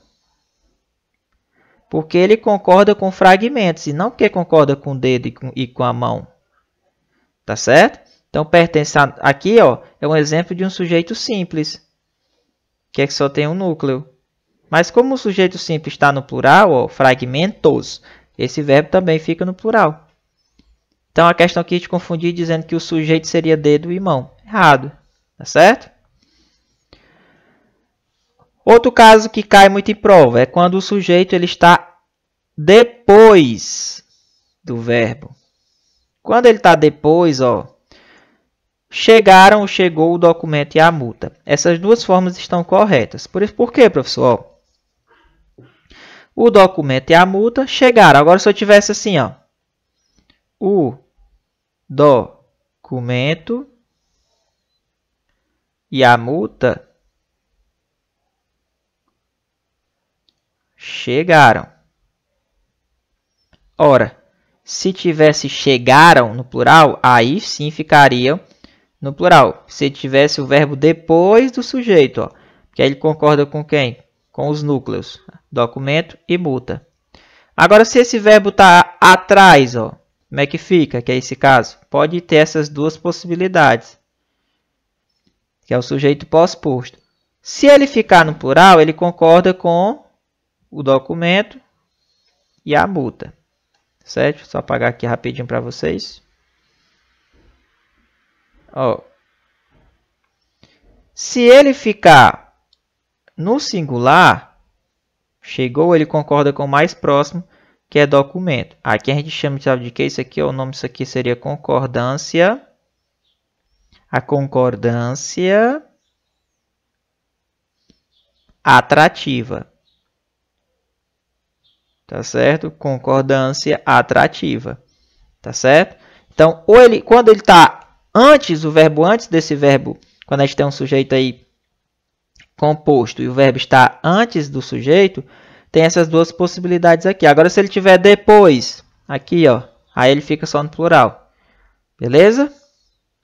Porque ele concorda com fragmentos e não porque concorda com o dedo e com a mão. Tá certo? Então, pertence aqui, ó, é um exemplo de um sujeito simples, que é que só tem um núcleo. Mas como o sujeito simples está no plural, ó, fragmentos, esse verbo também fica no plural. Então, a questão aqui é te confundir dizendo que o sujeito seria dedo e mão. Errado. Tá certo? Outro caso que cai muito em prova é quando o sujeito ele está depois do verbo. Quando ele está depois, ó, chegaram ou chegou o documento e a multa. Essas duas formas estão corretas. Por quê, professor? O documento e a multa chegaram. Agora, se eu tivesse assim, ó, o documento e a multa chegaram. Ora, se tivesse chegaram no plural, aí sim ficariam no plural. Se tivesse o verbo depois do sujeito, ó, que aí ele concorda com quem? Com os núcleos, documento e multa. Agora, se esse verbo está atrás, ó, como é que fica? Que é esse caso? Pode ter essas duas possibilidades, que é o sujeito pós-posto. Se ele ficar no plural, ele concorda com o documento e a multa. Certo? Só apagar aqui rapidinho para vocês. Ó. Se ele ficar no singular, chegou, ele concorda com o mais próximo, que é documento. Aqui a gente chama de que? Isso aqui, ó, o nome disso aqui seria concordância. A concordância atrativa. Tá certo? Concordância atrativa. Tá certo? Então, ou ele, quando ele está antes, o verbo antes desse verbo, quando a gente tem um sujeito aí composto e o verbo está antes do sujeito, tem essas duas possibilidades aqui. Agora, se ele tiver depois, aqui, ó, aí ele fica só no plural. Beleza?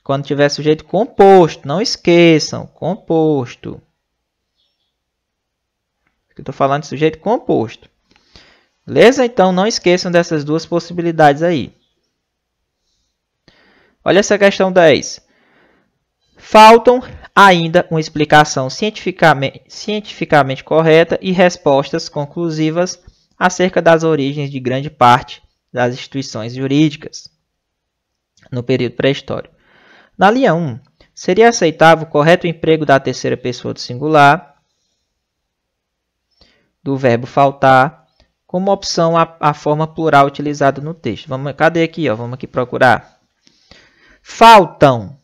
Quando tiver sujeito composto, não esqueçam, composto. Eu estou falando de sujeito composto. Beleza? Então, não esqueçam dessas duas possibilidades aí. Olha essa questão 10. Faltam ainda uma explicação cientificamente correta e respostas conclusivas acerca das origens de grande parte das instituições jurídicas no período pré-histórico. Na linha 1, seria aceitável o correto emprego da terceira pessoa do singular, do verbo faltar, como opção a forma plural utilizada no texto. Cadê aqui? Ó? Vamos aqui procurar. Faltam.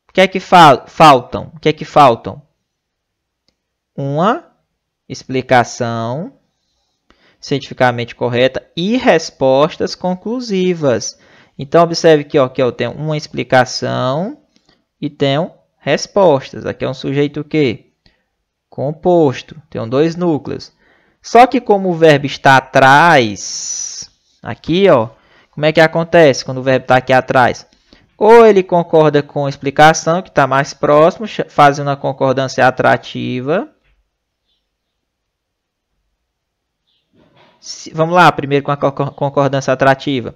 O que é que faltam? O que é que faltam? Uma explicação cientificamente correta e respostas conclusivas. Então, observe que, ó, eu tenho uma explicação e tenho respostas. Aqui é um sujeito o quê? Composto. Tenho dois núcleos. Só que como o verbo está atrás, aqui, ó, como é que acontece quando o verbo está aqui atrás? Ou ele concorda com a explicação, que está mais próximo, fazendo a concordância atrativa. Vamos lá, primeiro com a concordância atrativa.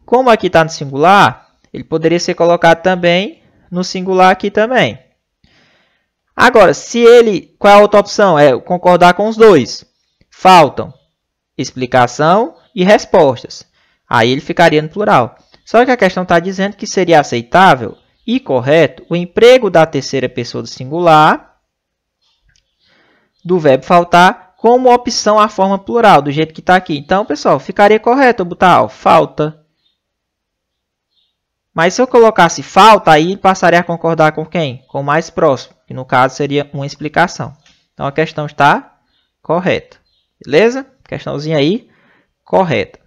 Como aqui está no singular, ele poderia ser colocado também no singular aqui também. Agora, se ele... Qual é a outra opção? É concordar com os dois. Faltam explicação e respostas. Aí ele ficaria no plural. Só que a questão está dizendo que seria aceitável e correto o emprego da terceira pessoa do singular do verbo faltar como opção à forma plural, do jeito que está aqui. Então, pessoal, ficaria correto eu botar falta. Mas se eu colocasse falta, aí passaria a concordar com quem? Com o mais próximo, que no caso seria uma explicação. Então, a questão está correta. Beleza? Questãozinha aí, correta.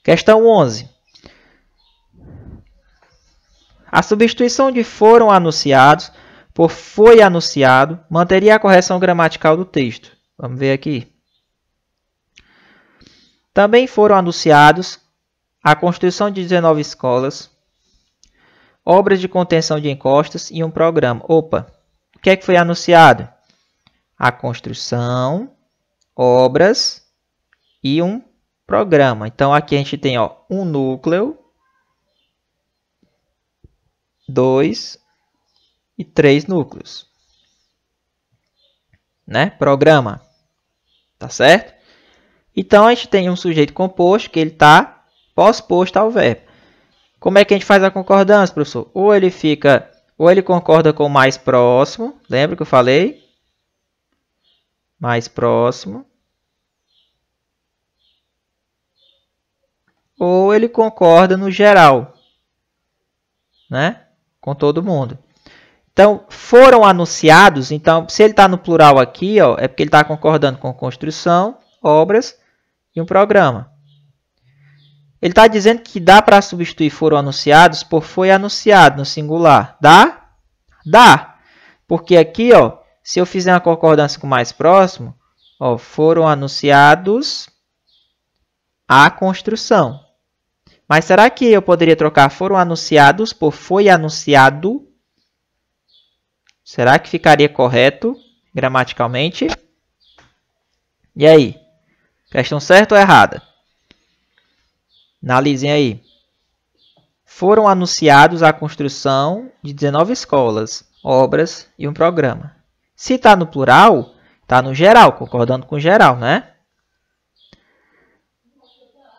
Questão 11. A substituição de foram anunciados por foi anunciado manteria a correção gramatical do texto. Vamos ver aqui. Também foram anunciados a construção de 19 escolas, obras de contenção de encostas e um programa. Opa, o que é que foi anunciado? A construção, obras e um programa. Então, aqui a gente tem um núcleo, 2 e 3 núcleos. Né? Programa. Tá certo? Então, a gente tem um sujeito composto que ele está pós-posto ao verbo. Como é que a gente faz a concordância, professor? Ou ele concorda com o mais próximo. Lembra que eu falei? Mais próximo. Ou ele concorda no geral, né? Com todo mundo. Então, foram anunciados. Então, se ele está no plural aqui, é porque ele está concordando com construção, obras e um programa. Ele está dizendo que dá para substituir foram anunciados por foi anunciado no singular. Dá? Dá. Porque aqui, se eu fizer uma concordância com o mais próximo, foram anunciados a construção. Mas será que eu poderia trocar foram anunciados por foi anunciado? Será que ficaria correto gramaticalmente? E aí? Questão certa ou errada? Analisem aí. Foram anunciados a construção de 19 escolas, obras e um programa. Se está no plural, está no geral, concordando com o geral, né?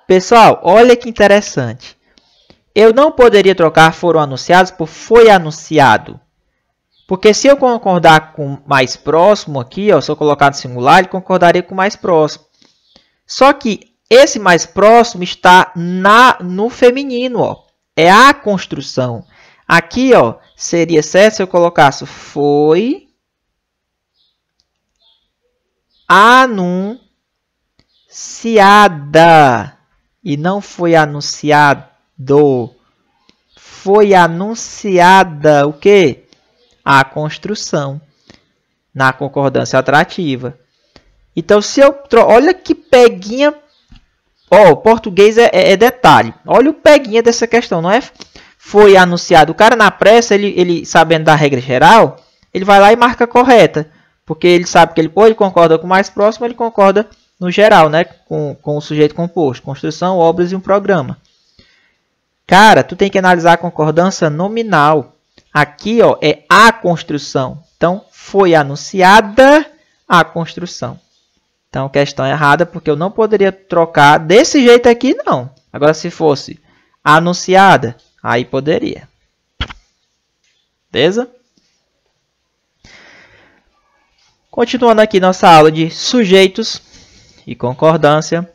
Pessoal, olha que interessante. Eu não poderia trocar foram anunciados por foi anunciado. Porque se eu concordar com o mais próximo aqui, se eu colocar no singular, ele concordaria com o mais próximo. Só que esse mais próximo está no feminino. É a construção. Aqui seria certo se eu colocasse foi anunciada. E não foi anunciado. Foi anunciada o quê? A construção. Na concordância atrativa. Então, se eu... Olha que peguinha... o português é detalhe. Olha o peguinha dessa questão. Não é foi anunciado. O cara na pressa, ele sabendo da regra geral, ele vai lá e marca correta. Porque ele sabe que ele concorda com o mais próximo, ele concorda no geral, né? Com o sujeito composto. Construção, obras e um programa. Cara, tu tem que analisar a concordância nominal. Aqui, é a construção. Então, foi anunciada a construção. Então, questão errada, porque eu não poderia trocar desse jeito aqui, não. Agora, se fosse anunciada, aí poderia. Beleza? Continuando aqui nossa aula de sujeitos e concordância.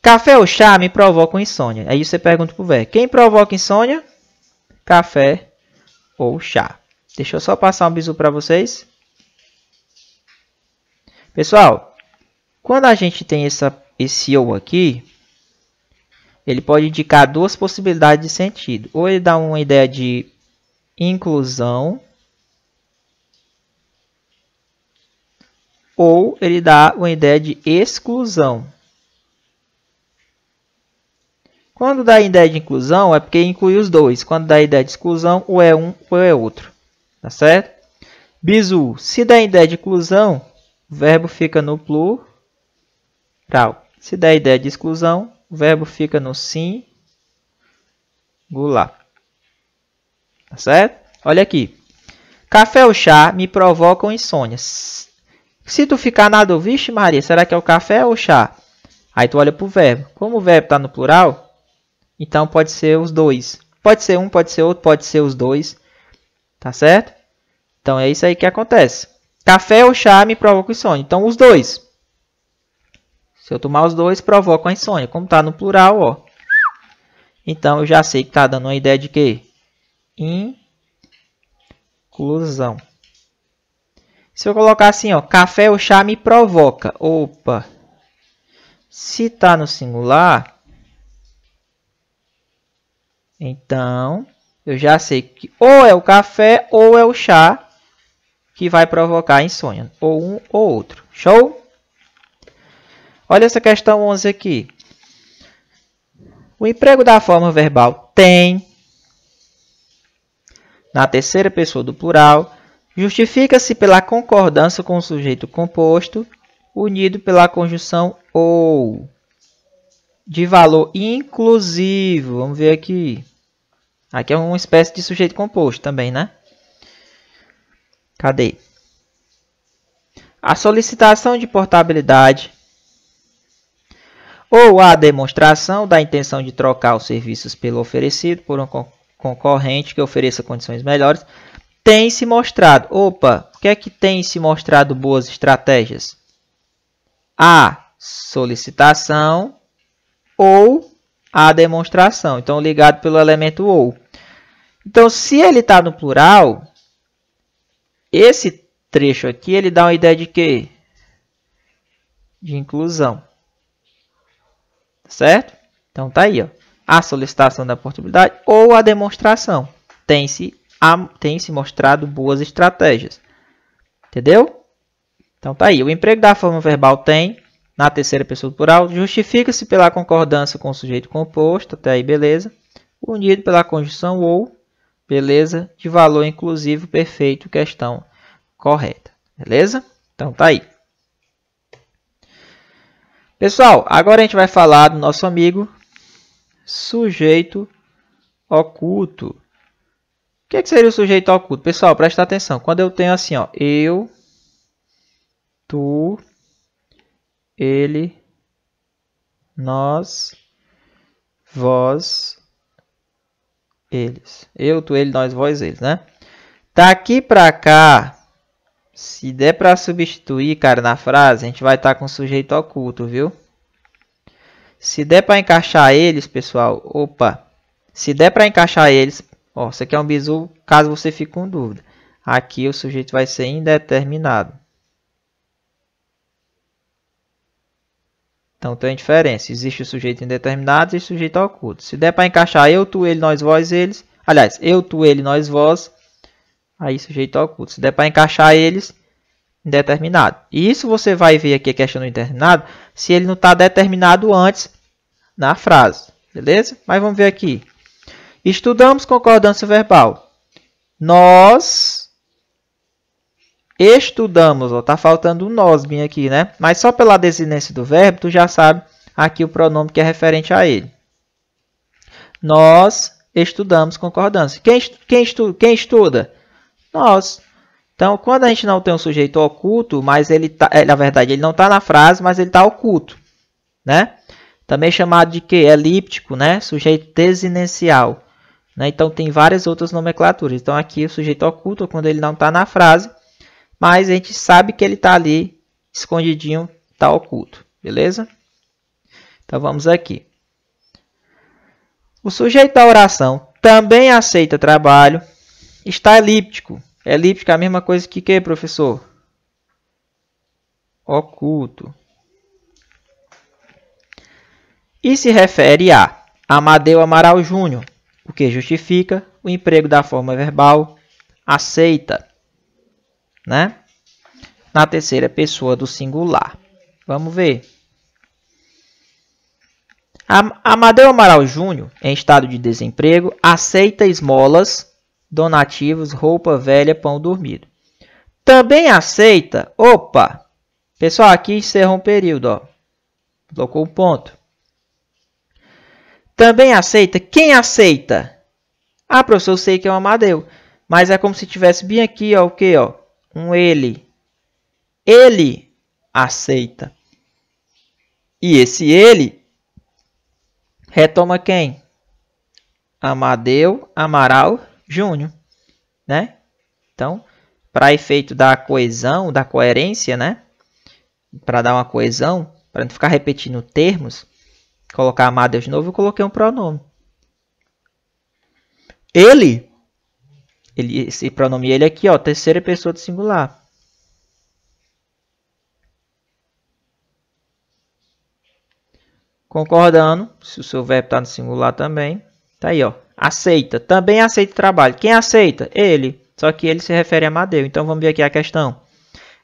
Café ou chá me provocam insônia. Aí você pergunta para o verbo. Quem provoca insônia? Café ou chá. Deixa eu só passar um bisu para vocês. Pessoal, quando a gente tem esse ou aqui, ele pode indicar duas possibilidades de sentido. Ou ele dá uma ideia de inclusão, ou ele dá uma ideia de exclusão. Quando dá ideia de inclusão, é porque inclui os dois. Quando dá ideia de exclusão, ou é um ou é outro. Tá certo? Bizu, se dá ideia de inclusão, o verbo fica no plural. Se dá ideia de exclusão, o verbo fica no singular. Tá certo? Olha aqui. Café ou chá me provocam insônia. Se tu ficar na dúvida, vixe Maria, será que é o café ou o chá? Aí tu olha para o verbo. Como o verbo está no plural, Então pode ser os dois. Pode ser um, pode ser outro, pode ser os dois. Tá certo? Então é isso aí que acontece. Café ou chá me provoca insônia. Então os dois. Se eu tomar os dois, provoca a insônia. Como está no plural, ó. Então eu já sei que está dando uma ideia de quê? Inclusão. Se eu colocar assim, ó, café ou chá me provoca. Opa. Se está no singular, então eu já sei que ou é o café ou é o chá que vai provocar a insônia. Ou um ou outro. Show? Olha essa questão 11 aqui. O emprego da forma verbal tem, na terceira pessoa do plural, justifica-se pela concordância com o sujeito composto, unido pela conjunção ou, de valor inclusivo. Vamos ver aqui. Aqui é uma espécie de sujeito composto também, né? Cadê? A solicitação de portabilidade ou a demonstração da intenção de trocar os serviços pelo oferecido por um concorrente que ofereça condições melhores tem se mostrado. Opa, o que é que tem se mostrado boas estratégias? A solicitação ou a demonstração. Então, ligado pelo elemento ou. Então, se ele está no plural, esse trecho aqui, ele dá uma ideia de quê? De inclusão. Certo? Então, tá aí, ó. A solicitação da portabilidade ou a demonstração. Tem se mostrado boas estratégias. Entendeu? Então, tá aí. O emprego da forma verbal tem, na terceira pessoa do plural, justifica-se pela concordância com o sujeito composto, até aí, beleza. Unido pela conjunção ou, beleza, de valor inclusivo, perfeito, questão correta. Beleza? Então, tá aí. Pessoal, agora a gente vai falar do nosso amigo sujeito oculto. O que seria o sujeito oculto? Pessoal, presta atenção. Quando eu tenho assim, ó, eu, tu, ele, nós, vós, eles. Eu, tu, ele, nós, vós, eles, né? Daqui pra cá, se der para substituir, cara, na frase, a gente vai estar com sujeito oculto, viu? Se der para encaixar eles, pessoal, opa, se der para encaixar eles, ó, isso aqui é um bizu, caso você fique com dúvida. Aqui o sujeito vai ser indeterminado. Então tem diferença, existe o sujeito indeterminado e o sujeito oculto. Se der para encaixar eu, tu, ele, nós, vós, eles, aliás, eu, tu, ele, nós, vós, aí sujeito oculto. Se der para encaixar eles, indeterminado. E isso você vai ver aqui a questão do indeterminado, se ele não está determinado antes na frase. Beleza? Mas vamos ver aqui. Estudamos concordância verbal. Nós estudamos. Está faltando um nós bem aqui, né? Mas só pela desinência do verbo, tu já sabe aqui o pronome que é referente a ele. Nós estudamos concordância. Quem estuda? Nós. Então, quando a gente não tem um sujeito oculto, mas ele tá, na verdade, ele não está na frase, mas ele está oculto, né? Também chamado de quê? Elíptico, né? Sujeito desinencial, né? Então, tem várias outras nomenclaturas. Então, aqui o sujeito oculto, quando ele não está na frase, mas a gente sabe que ele está ali, escondidinho, está oculto, beleza? Então, vamos aqui. O sujeito da oração também aceita trabalho, está elíptico. Elíptico é a mesma coisa que quê, professor? Oculto. E se refere a Amadeu Amaral Júnior, o que justifica o emprego da forma verbal aceita, né? Na terceira pessoa do singular. Vamos ver. Amadeu Amaral Júnior, em estado de desemprego, aceita esmolas, donativos, roupa velha, pão dormido. Também aceita, opa, pessoal, aqui encerra um período, ó. Colocou um ponto. Também aceita, quem aceita? Ah, professor, eu sei que é um Amadeu, mas é como se tivesse bem aqui, ó, o que, ó? Um ele. Ele aceita. E esse ele retoma quem? Amadeu Amaral Júnior, né? Então, para efeito da coesão, da coerência, né? Para dar uma coesão, para não ficar repetindo termos, colocar Amadeu de novo, eu coloquei um pronome. Esse pronome ele aqui, ó, terceira pessoa do singular. Concordando, se o seu verbo está no singular também, tá aí, ó. Aceita, também aceita o trabalho. Quem aceita? Ele. Só que ele se refere a Amadeu. Então vamos ver aqui a questão.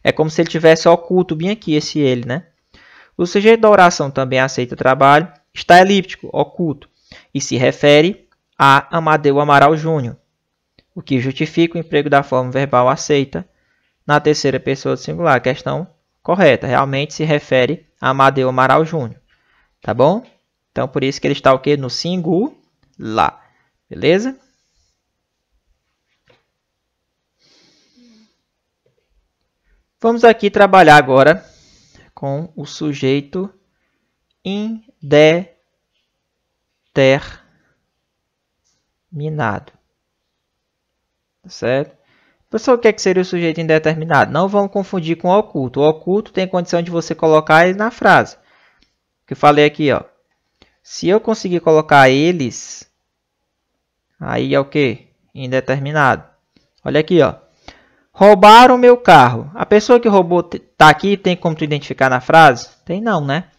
É como se ele tivesse oculto bem aqui esse ele, né? O sujeito da oração também aceita o trabalho. Está elíptico, oculto. E se refere a Amadeu Amaral Júnior. O que justifica o emprego da forma verbal aceita na terceira pessoa do singular. A questão correta. Realmente se refere a Amadeu Amaral Júnior. Tá bom? Então, por isso que ele está o quê? No singular. Beleza? Vamos aqui trabalhar agora com o sujeito indeterminado. Certo? Pessoal, o que seria o sujeito indeterminado? Não vamos confundir com o oculto. O oculto tem condição de você colocar ele na frase. Que eu falei aqui, ó. Se eu conseguir colocar eles, aí é o que? Indeterminado. Olha aqui, ó. Roubaram meu carro. A pessoa que roubou tá aqui, tem como tu identificar na frase? Tem não, né?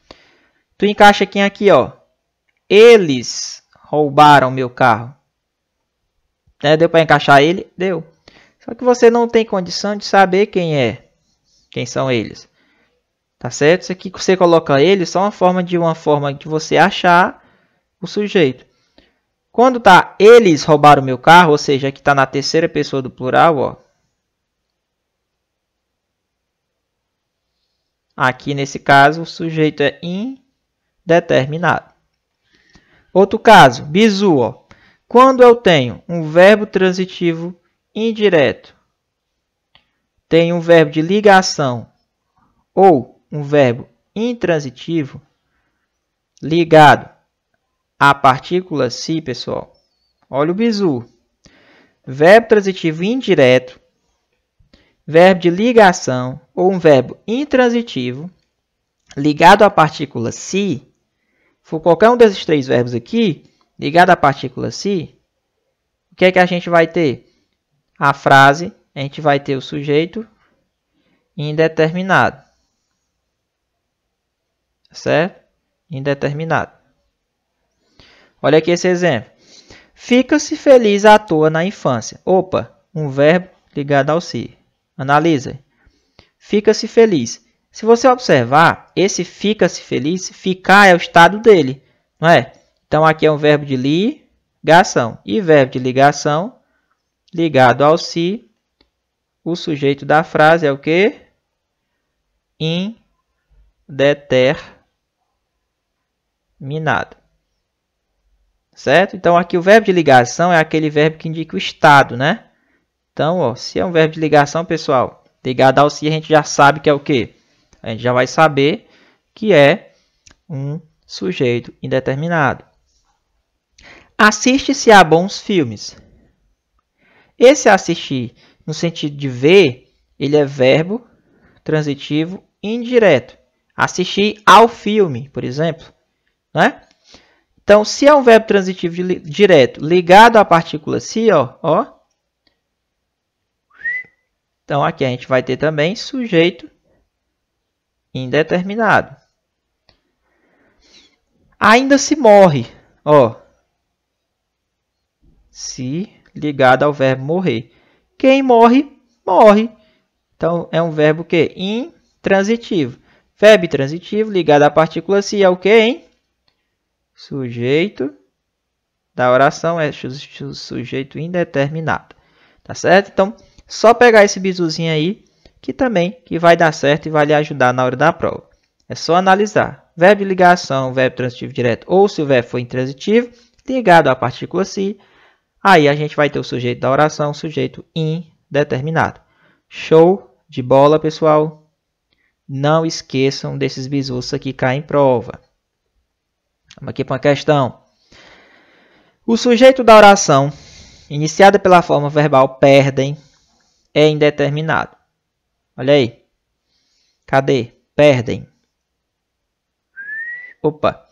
Tu encaixa aqui, ó. Eles roubaram meu carro. Deu para encaixar ele? Deu. Só que você não tem condição de saber quem são eles. Tá certo? Isso aqui que você coloca ele só uma forma de você achar o sujeito. Quando tá eles roubaram meu carro, ou seja, aqui tá na terceira pessoa do plural, ó. Aqui nesse caso o sujeito é indeterminado. Outro caso, bizu, ó. Quando eu tenho um verbo transitivo indireto, tenho um verbo de ligação ou um verbo intransitivo ligado à partícula si, pessoal. Olha o bizu. Verbo transitivo indireto, verbo de ligação ou um verbo intransitivo ligado à partícula si. For qualquer um desses três verbos aqui, ligado à partícula si, o que é que a gente vai ter? A frase, a gente vai ter o sujeito indeterminado. Certo? Indeterminado. Olha aqui esse exemplo. Fica-se feliz à toa na infância. Opa, um verbo ligado ao si. Analisa. Fica-se feliz. Se você observar, esse fica-se feliz, ficar é o estado dele, não é? Então, aqui é um verbo de ligação. E verbo de ligação, ligado ao si, o sujeito da frase é o quê? Indeterminado. Certo? Então, aqui o verbo de ligação é aquele verbo que indica o estado, né? Então, ó, se é um verbo de ligação, pessoal, ligado ao si, a gente já sabe que é o quê? A gente já vai saber que é um sujeito indeterminado. Assiste-se a bons filmes. Esse assistir, no sentido de ver, ele é verbo transitivo indireto. Assistir ao filme, por exemplo. Né? Então, se é um verbo transitivo direto ligado à partícula si, ó. Então, aqui a gente vai ter também sujeito indeterminado. Ainda se morre, ó. Se ligado ao verbo morrer. Quem morre, morre. Então, é um verbo que intransitivo. Verbo transitivo ligado à partícula si é o que, hein? Sujeito da oração é sujeito indeterminado. Tá certo? Então, só pegar esse bizuzinho aí que vai dar certo e vai lhe ajudar na hora da prova. É só analisar. Verbo de ligação, verbo transitivo direto, ou se o verbo for intransitivo, ligado à partícula si, aí a gente vai ter o sujeito da oração, sujeito indeterminado. Show de bola, pessoal. Não esqueçam desses bizus que caem em prova. Vamos aqui para uma questão. O sujeito da oração, iniciada pela forma verbal perdem, é indeterminado. Olha aí. Cadê? Perdem. Opa.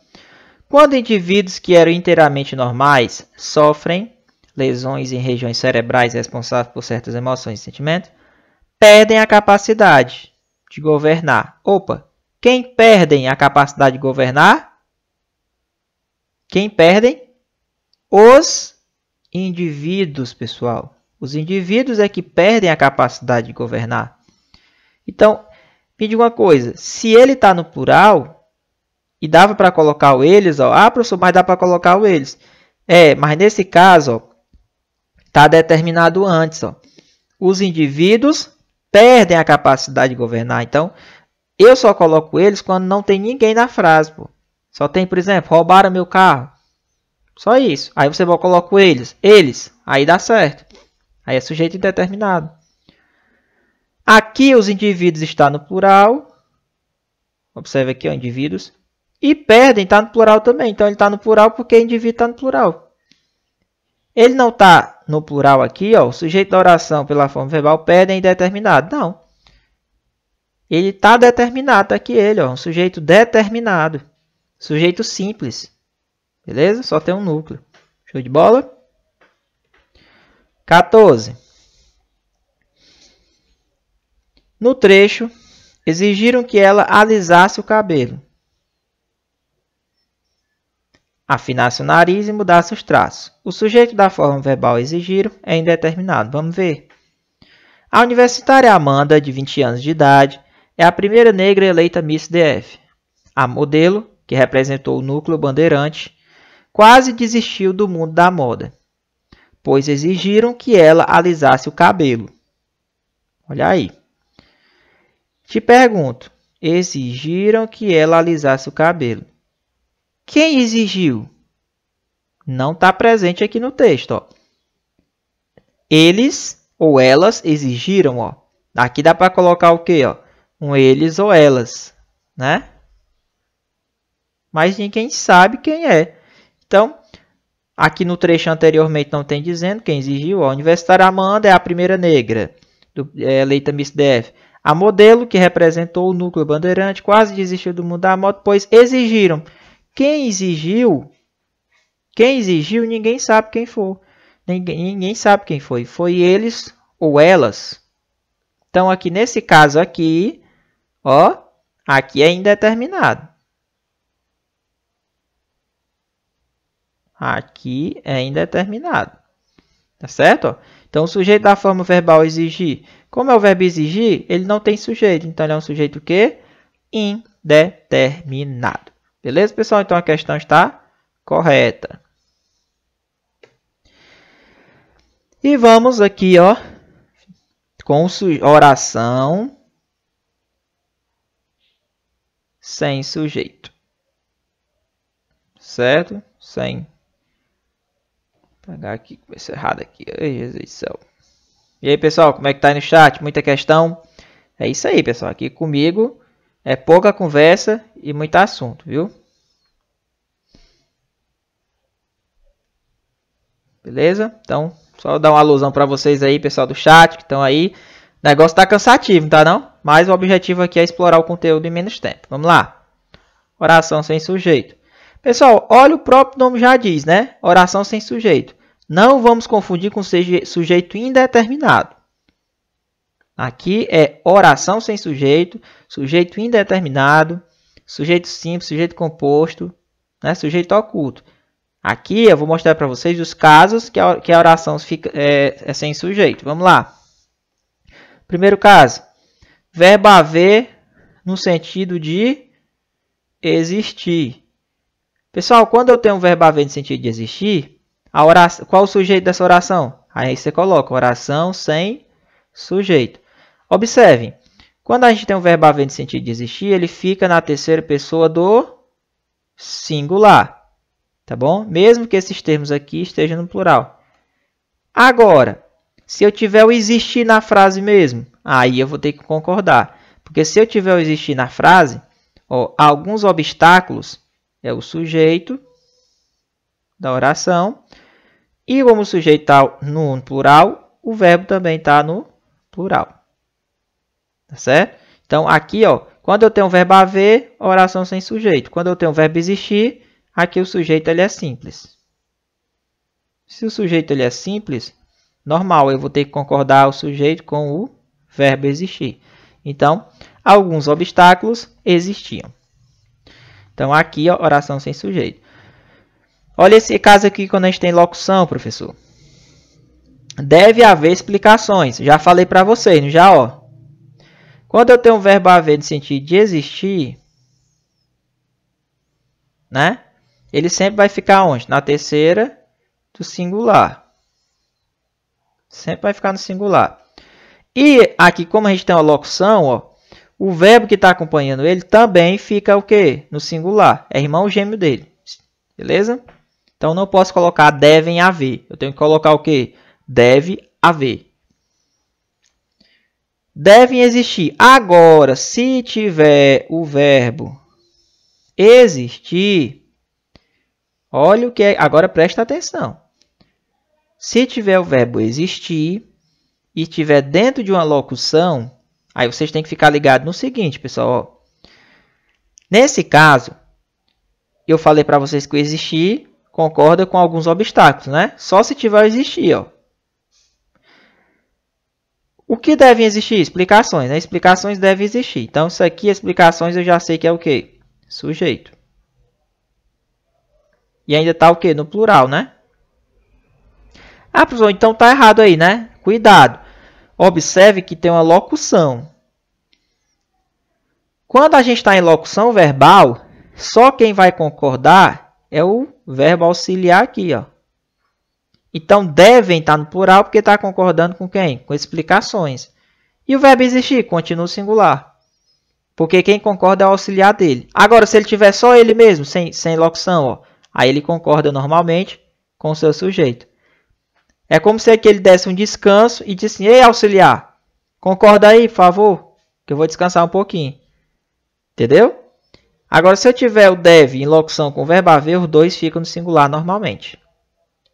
Quando indivíduos que eram inteiramente normais sofrem lesões em regiões cerebrais responsáveis por certas emoções e sentimentos, perdem a capacidade de governar. Opa. Quem perdem a capacidade de governar? Quem perdem? Os indivíduos, pessoal. Os indivíduos é que perdem a capacidade de governar. Então, me diga uma coisa. Se ele está no plural, e dava para colocar o eles, ó. Ah, professor, mas dá para colocar o eles. Mas nesse caso, está determinado antes, ó. Os indivíduos perdem a capacidade de governar. Então, eu só coloco eles quando não tem ninguém na frase, pô. Só tem, por exemplo, roubaram meu carro. Só isso. Aí você coloca eles. Eles. Aí dá certo. Aí é sujeito indeterminado. Aqui os indivíduos estão no plural. Observe aqui, ó, indivíduos. E perdem está no plural também. Então ele está no plural porque indivíduo está no plural. Ele não está no plural aqui, ó. O sujeito da oração pela forma verbal perdem indeterminado. Não. Ele está determinado. Tá aqui ele, ó. Um sujeito determinado. Sujeito simples. Beleza? Só tem um núcleo. Show de bola? 14. No trecho, exigiram que ela alisasse o cabelo, afinasse o nariz e mudasse os traços. O sujeito da forma verbal exigiram é indeterminado. Vamos ver. A universitária Amanda, de 20 anos de idade, é a primeira negra eleita Miss DF. A modelo, que representou o núcleo bandeirante, quase desistiu do mundo da moda, pois exigiram que ela alisasse o cabelo. Olha aí. Te pergunto, exigiram que ela alisasse o cabelo. Quem exigiu? Não está presente aqui no texto, ó. Eles ou elas exigiram, ó. Aqui dá para colocar o quê, ó? Um eles ou elas, né? Mas ninguém sabe quem é. Então, aqui no trecho anteriormente não tem dizendo quem exigiu. A universitária Amanda é a primeira negra eleita Miss DF. A modelo, que representou o núcleo bandeirante, quase desistiu do mundo da moda, pois exigiram. Quem exigiu, ninguém sabe quem foi. Ninguém sabe quem foi. Foi eles ou elas. Então, aqui nesse caso aqui, ó, aqui é indeterminado. Aqui é indeterminado. Tá certo? Então, o sujeito da forma verbal exigir. Como é o verbo exigir, ele não tem sujeito. Então, ele é um sujeito o quê? Indeterminado. Beleza, pessoal? Então, a questão está correta. E vamos aqui, ó, com oração sem sujeito. Certo? Sem. Vou pegar aqui, vai ser errado aqui. Ai, Jesus do céu. E aí, pessoal, como é que tá aí no chat? Muita questão? É isso aí, pessoal. Aqui comigo é pouca conversa e muito assunto, viu? Beleza? Então, só dar uma alusão para vocês aí, pessoal do chat, que estão aí. O negócio tá cansativo, tá não? Mas o objetivo aqui é explorar o conteúdo em menos tempo. Vamos lá. Oração sem sujeito. Pessoal, olha, o próprio nome já diz, né? Oração sem sujeito. Não vamos confundir com sujeito indeterminado. Aqui é oração sem sujeito, sujeito indeterminado, sujeito simples, sujeito composto, né? Sujeito oculto. Aqui eu vou mostrar para vocês os casos que a oração é sem sujeito. Vamos lá. Primeiro caso. Verbo haver no sentido de existir. Pessoal, quando eu tenho um verbo haver no sentido de existir, qual o sujeito dessa oração? Aí você coloca oração sem sujeito. Observem, quando a gente tem um verbo haver no sentido de existir, ele fica na terceira pessoa do singular. Tá bom? Mesmo que esses termos aqui estejam no plural. Agora, se eu tiver o existir na frase mesmo, aí eu vou ter que concordar. Porque se eu tiver o existir na frase, ó, alguns obstáculos é o sujeito da oração. E como o sujeito está no plural, o verbo também está no plural. Tá certo? Então, aqui, ó, quando eu tenho o verbo haver, oração sem sujeito. Quando eu tenho o verbo existir, aqui o sujeito ele é simples. Se o sujeito ele é simples, normal, eu vou ter que concordar o sujeito com o verbo existir. Então, alguns obstáculos existiam. Então, aqui, ó, oração sem sujeito. Olha esse caso aqui quando a gente tem locução, professor. Deve haver explicações. Já falei para vocês, já, ó. Quando eu tenho o verbo haver no sentido de existir, né? Ele sempre vai ficar onde? Na terceira do singular. Sempre vai ficar no singular. E aqui, como a gente tem uma locução, ó, o verbo que está acompanhando ele também fica o quê? No singular. É irmão gêmeo dele. Beleza? Então, não posso colocar devem haver. Eu tenho que colocar o quê? Deve haver. Devem existir. Agora, se tiver o verbo existir, olha o que é. Agora presta atenção. Se tiver o verbo existir e estiver dentro de uma locução, aí vocês têm que ficar ligados no seguinte, pessoal. Ó. Nesse caso, eu falei para vocês que o existir concorda com alguns obstáculos, né? Só se tiver o existir, ó. O que devem existir? Explicações, né? Explicações devem existir. Então, isso aqui, explicações, eu já sei que é o quê? Sujeito. E ainda está o quê? No plural, né? Ah, professor, então tá errado aí, né? Cuidado. Observe que tem uma locução. Quando a gente está em locução verbal, só quem vai concordar é o verbo auxiliar aqui, ó. Então, devem estar no plural porque está concordando com quem? Com explicações. E o verbo existir continua singular. Porque quem concorda é o auxiliar dele. Agora, se ele tiver só ele mesmo, sem locução, ó, aí ele concorda normalmente com o seu sujeito. É como se ele desse um descanso e disse assim, ei, auxiliar, concorda aí, por favor, que eu vou descansar um pouquinho. Entendeu? Agora, se eu tiver o deve em locução com o verbo haver, os dois ficam no singular normalmente.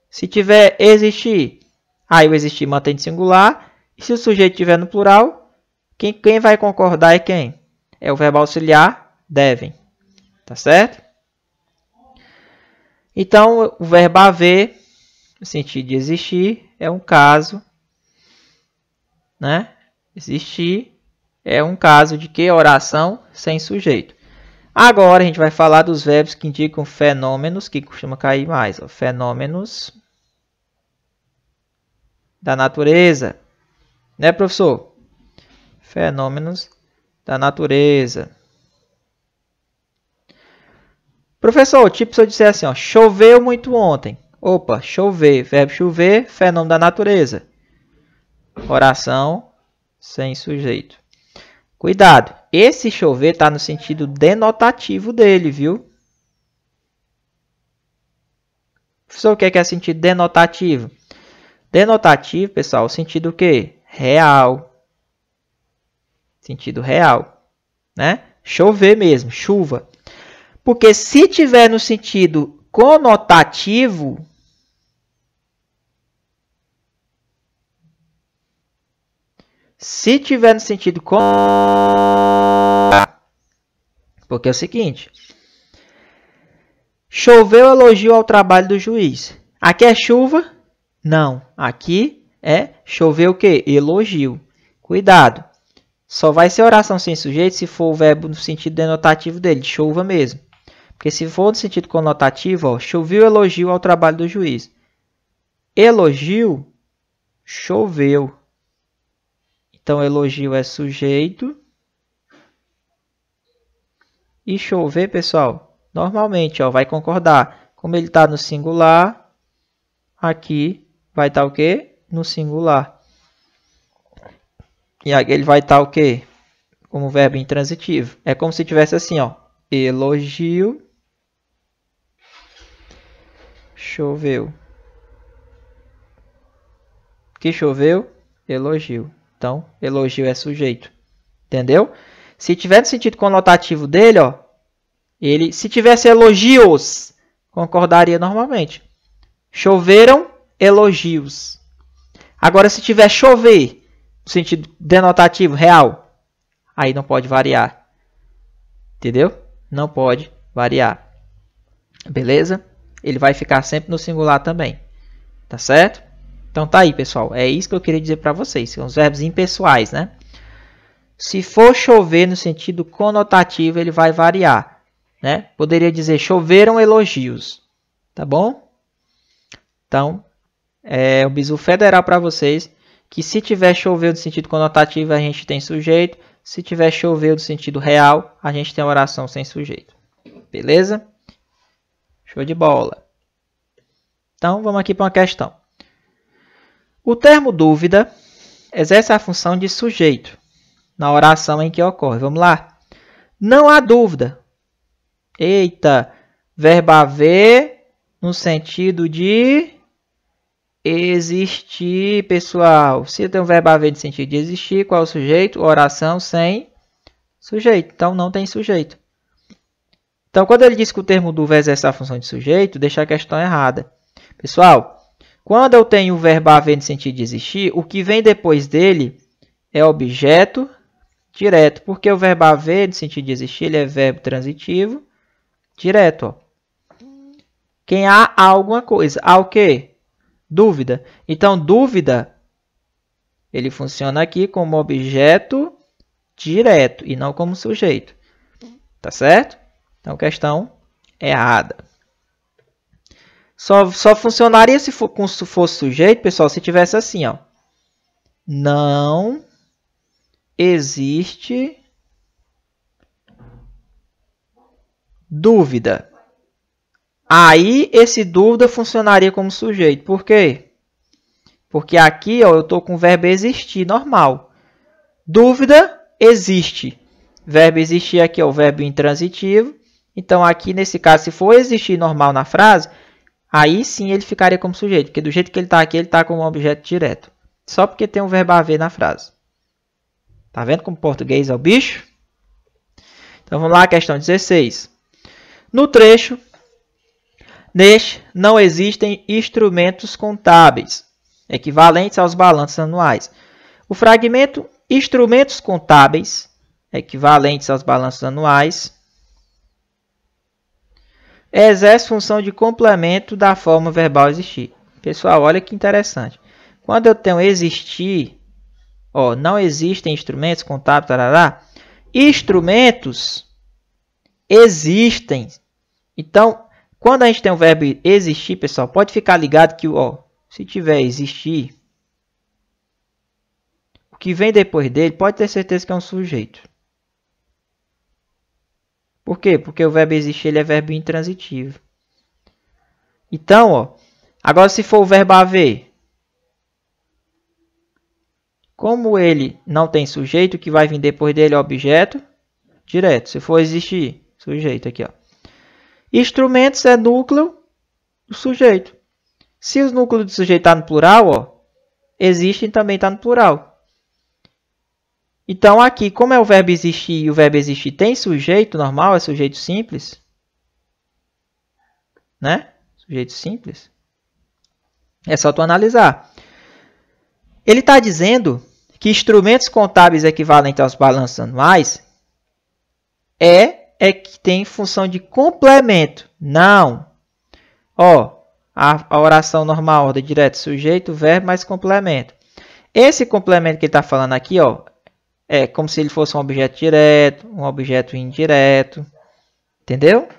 Se tiver existir, aí o existir mantém de singular. E se o sujeito estiver no plural, quem vai concordar é quem? É o verbo auxiliar, devem. Tá certo? Então, o verbo haver, no sentido de existir, é um caso, né? Existir é um caso de que? Oração sem sujeito. Agora, a gente vai falar dos verbos que indicam fenômenos, que costuma cair mais. Ó, fenômenos da natureza. Né, professor? Fenômenos da natureza. Professor, tipo se eu disser assim, ó, choveu muito ontem. Opa, chover, verbo chover, fenômeno da natureza. Oração sem sujeito. Cuidado, esse chover está no sentido denotativo dele, viu? Professor, o que é sentido denotativo? Denotativo, pessoal, o sentido o quê? Real. Sentido real, né? Chover mesmo, chuva. Porque se tiver no sentido conotativo, porque é o seguinte, choveu elogio ao trabalho do juiz. Aqui é chuva? Não. Aqui é chover o quê? Elogio. Cuidado. Só vai ser oração sem sujeito se for o verbo no sentido denotativo dele, de chuva mesmo. Porque se for no sentido conotativo, ó, choveu elogio ao trabalho do juiz. Elogio, choveu. Então, elogio é sujeito. E chover, pessoal, normalmente, ó, vai concordar. Como ele está no singular, aqui vai estar o quê? No singular. E aqui ele vai estar o quê? Como verbo intransitivo. É como se tivesse assim, ó. Elogio, choveu. Que choveu? Elogio. Então, elogio é sujeito. Entendeu? Se tiver no sentido conotativo dele, ó, se tivesse elogios, concordaria normalmente. Choveram elogios. Agora, se tiver chover, no sentido denotativo, real, aí não pode variar. Entendeu? Não pode variar. Beleza? Ele vai ficar sempre no singular também. Tá certo? Então tá aí, pessoal. É isso que eu queria dizer para vocês. São os verbos impessoais, né? Se for chover no sentido conotativo, ele vai variar, né? Poderia dizer choveram elogios. Tá bom? Então, é o bizu federal para vocês que se tiver chover no sentido conotativo, a gente tem sujeito. Se tiver chover no sentido real, a gente tem oração sem sujeito. Beleza? Show de bola. Então, vamos aqui para uma questão. O termo dúvida exerce a função de sujeito na oração em que ocorre. Vamos lá? Não há dúvida. Eita, verbo haver no sentido de existir, pessoal. Se tem um verbo haver no sentido de existir, qual é o sujeito? Oração sem sujeito. Então, não tem sujeito. Então, quando ele diz que o termo dúvida exerce a função de sujeito, deixa a questão errada. Pessoal, quando eu tenho o verbo haver no sentido de existir, o que vem depois dele é objeto direto. Porque o verbo haver no sentido de existir, ele é verbo transitivo direto. Ó. Quem há alguma coisa. Há o quê? Dúvida. Então, dúvida, ele funciona aqui como objeto direto e não como sujeito. Tá certo? Então, questão errada. Só funcionaria se fosse sujeito, pessoal, se tivesse assim, ó. Não existe dúvida. Aí, esse dúvida funcionaria como sujeito. Por quê? Porque aqui, ó, eu estou com o verbo existir, normal. Dúvida, existe. Verbo existir aqui é o verbo intransitivo. Então, aqui, nesse caso, se for existir normal na frase, aí sim ele ficaria como sujeito. Porque do jeito que ele está aqui, ele está como objeto direto. Só porque tem um verbo haver na frase. Tá vendo como português é o bicho? Então, vamos lá, questão 16. No trecho, neste não existem instrumentos contábeis, equivalentes aos balanços anuais. O fragmento instrumentos contábeis, equivalentes aos balanços anuais, exerce função de complemento da forma verbal existir. Pessoal, olha que interessante. Quando eu tenho existir, ó, não existem instrumentos contábeis, tarará, instrumentos existem. Então, quando a gente tem o verbo existir, pessoal, pode ficar ligado que, ó, se tiver existir, o que vem depois dele pode ter certeza que é um sujeito. Por quê? Porque o verbo existir ele é verbo intransitivo. Então, ó, agora se for o verbo haver, como ele não tem sujeito, o que vai vir depois dele é objeto direto. Se for existir, sujeito aqui, ó. Instrumentos é núcleo do sujeito. Se o núcleo do sujeito está no plural, ó, existem também está no plural. Então, aqui, como é o verbo existir e o verbo existir tem sujeito normal, é sujeito simples, né? Sujeito simples. É só tu analisar. Ele está dizendo que instrumentos contábeis equivalentes aos balanços anuais é que tem função de complemento. Não. Ó, a oração normal, ordem direta, sujeito, verbo, mais complemento. Esse complemento que ele está falando aqui, ó, é como se ele fosse um objeto direto, um objeto indireto. Entendeu?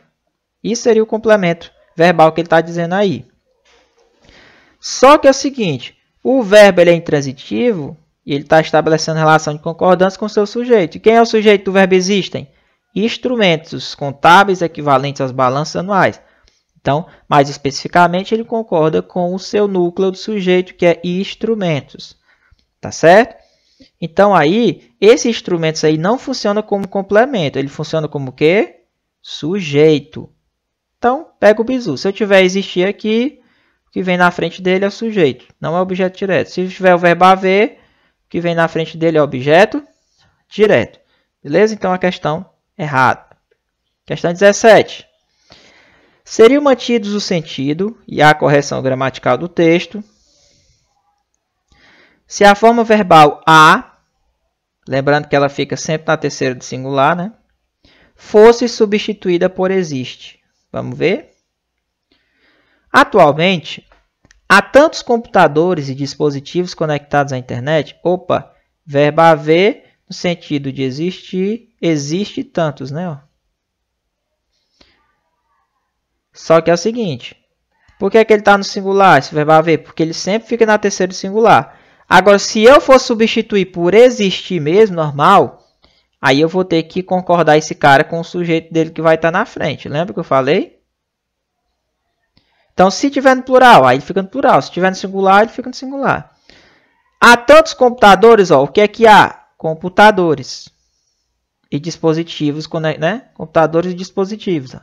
Isso seria o complemento verbal que ele está dizendo aí. Só que é o seguinte, o verbo ele é intransitivo e ele está estabelecendo relação de concordância com o seu sujeito. E quem é o sujeito do verbo existem? Instrumentos contábeis equivalentes aos balanços anuais. Então, mais especificamente, ele concorda com o seu núcleo do sujeito, que é instrumentos. Tá certo? Então, aí, esses instrumentos aí não funcionam como complemento. Ele funciona como o quê? Sujeito. Então, pega o bizu. Se eu tiver existir aqui, o que vem na frente dele é o sujeito, não é objeto direto. Se tiver o verbo haver, o que vem na frente dele é objeto direto. Beleza? Então, a questão errada. Questão 17. Seriam mantidos o sentido e a correção gramatical do texto Se a forma verbal a, lembrando que ela fica sempre na terceira do singular, né? Fosse substituída por existe. Vamos ver? Atualmente, há tantos computadores e dispositivos conectados à internet. Opa, verbo haver, no sentido de existir, existe tantos, né? Ó. Só que é o seguinte, por que ele está no singular, esse verbo haver? Porque ele sempre fica na terceira do singular. Agora, se eu for substituir por existir mesmo, normal, aí eu vou ter que concordar esse cara com o sujeito dele que vai estar na frente. Lembra que eu falei? Então, se tiver no plural, aí ele fica no plural. Se tiver no singular, ele fica no singular. Há tantos computadores, ó, o que é que há? Computadores e dispositivos, né? Computadores e dispositivos. Ó.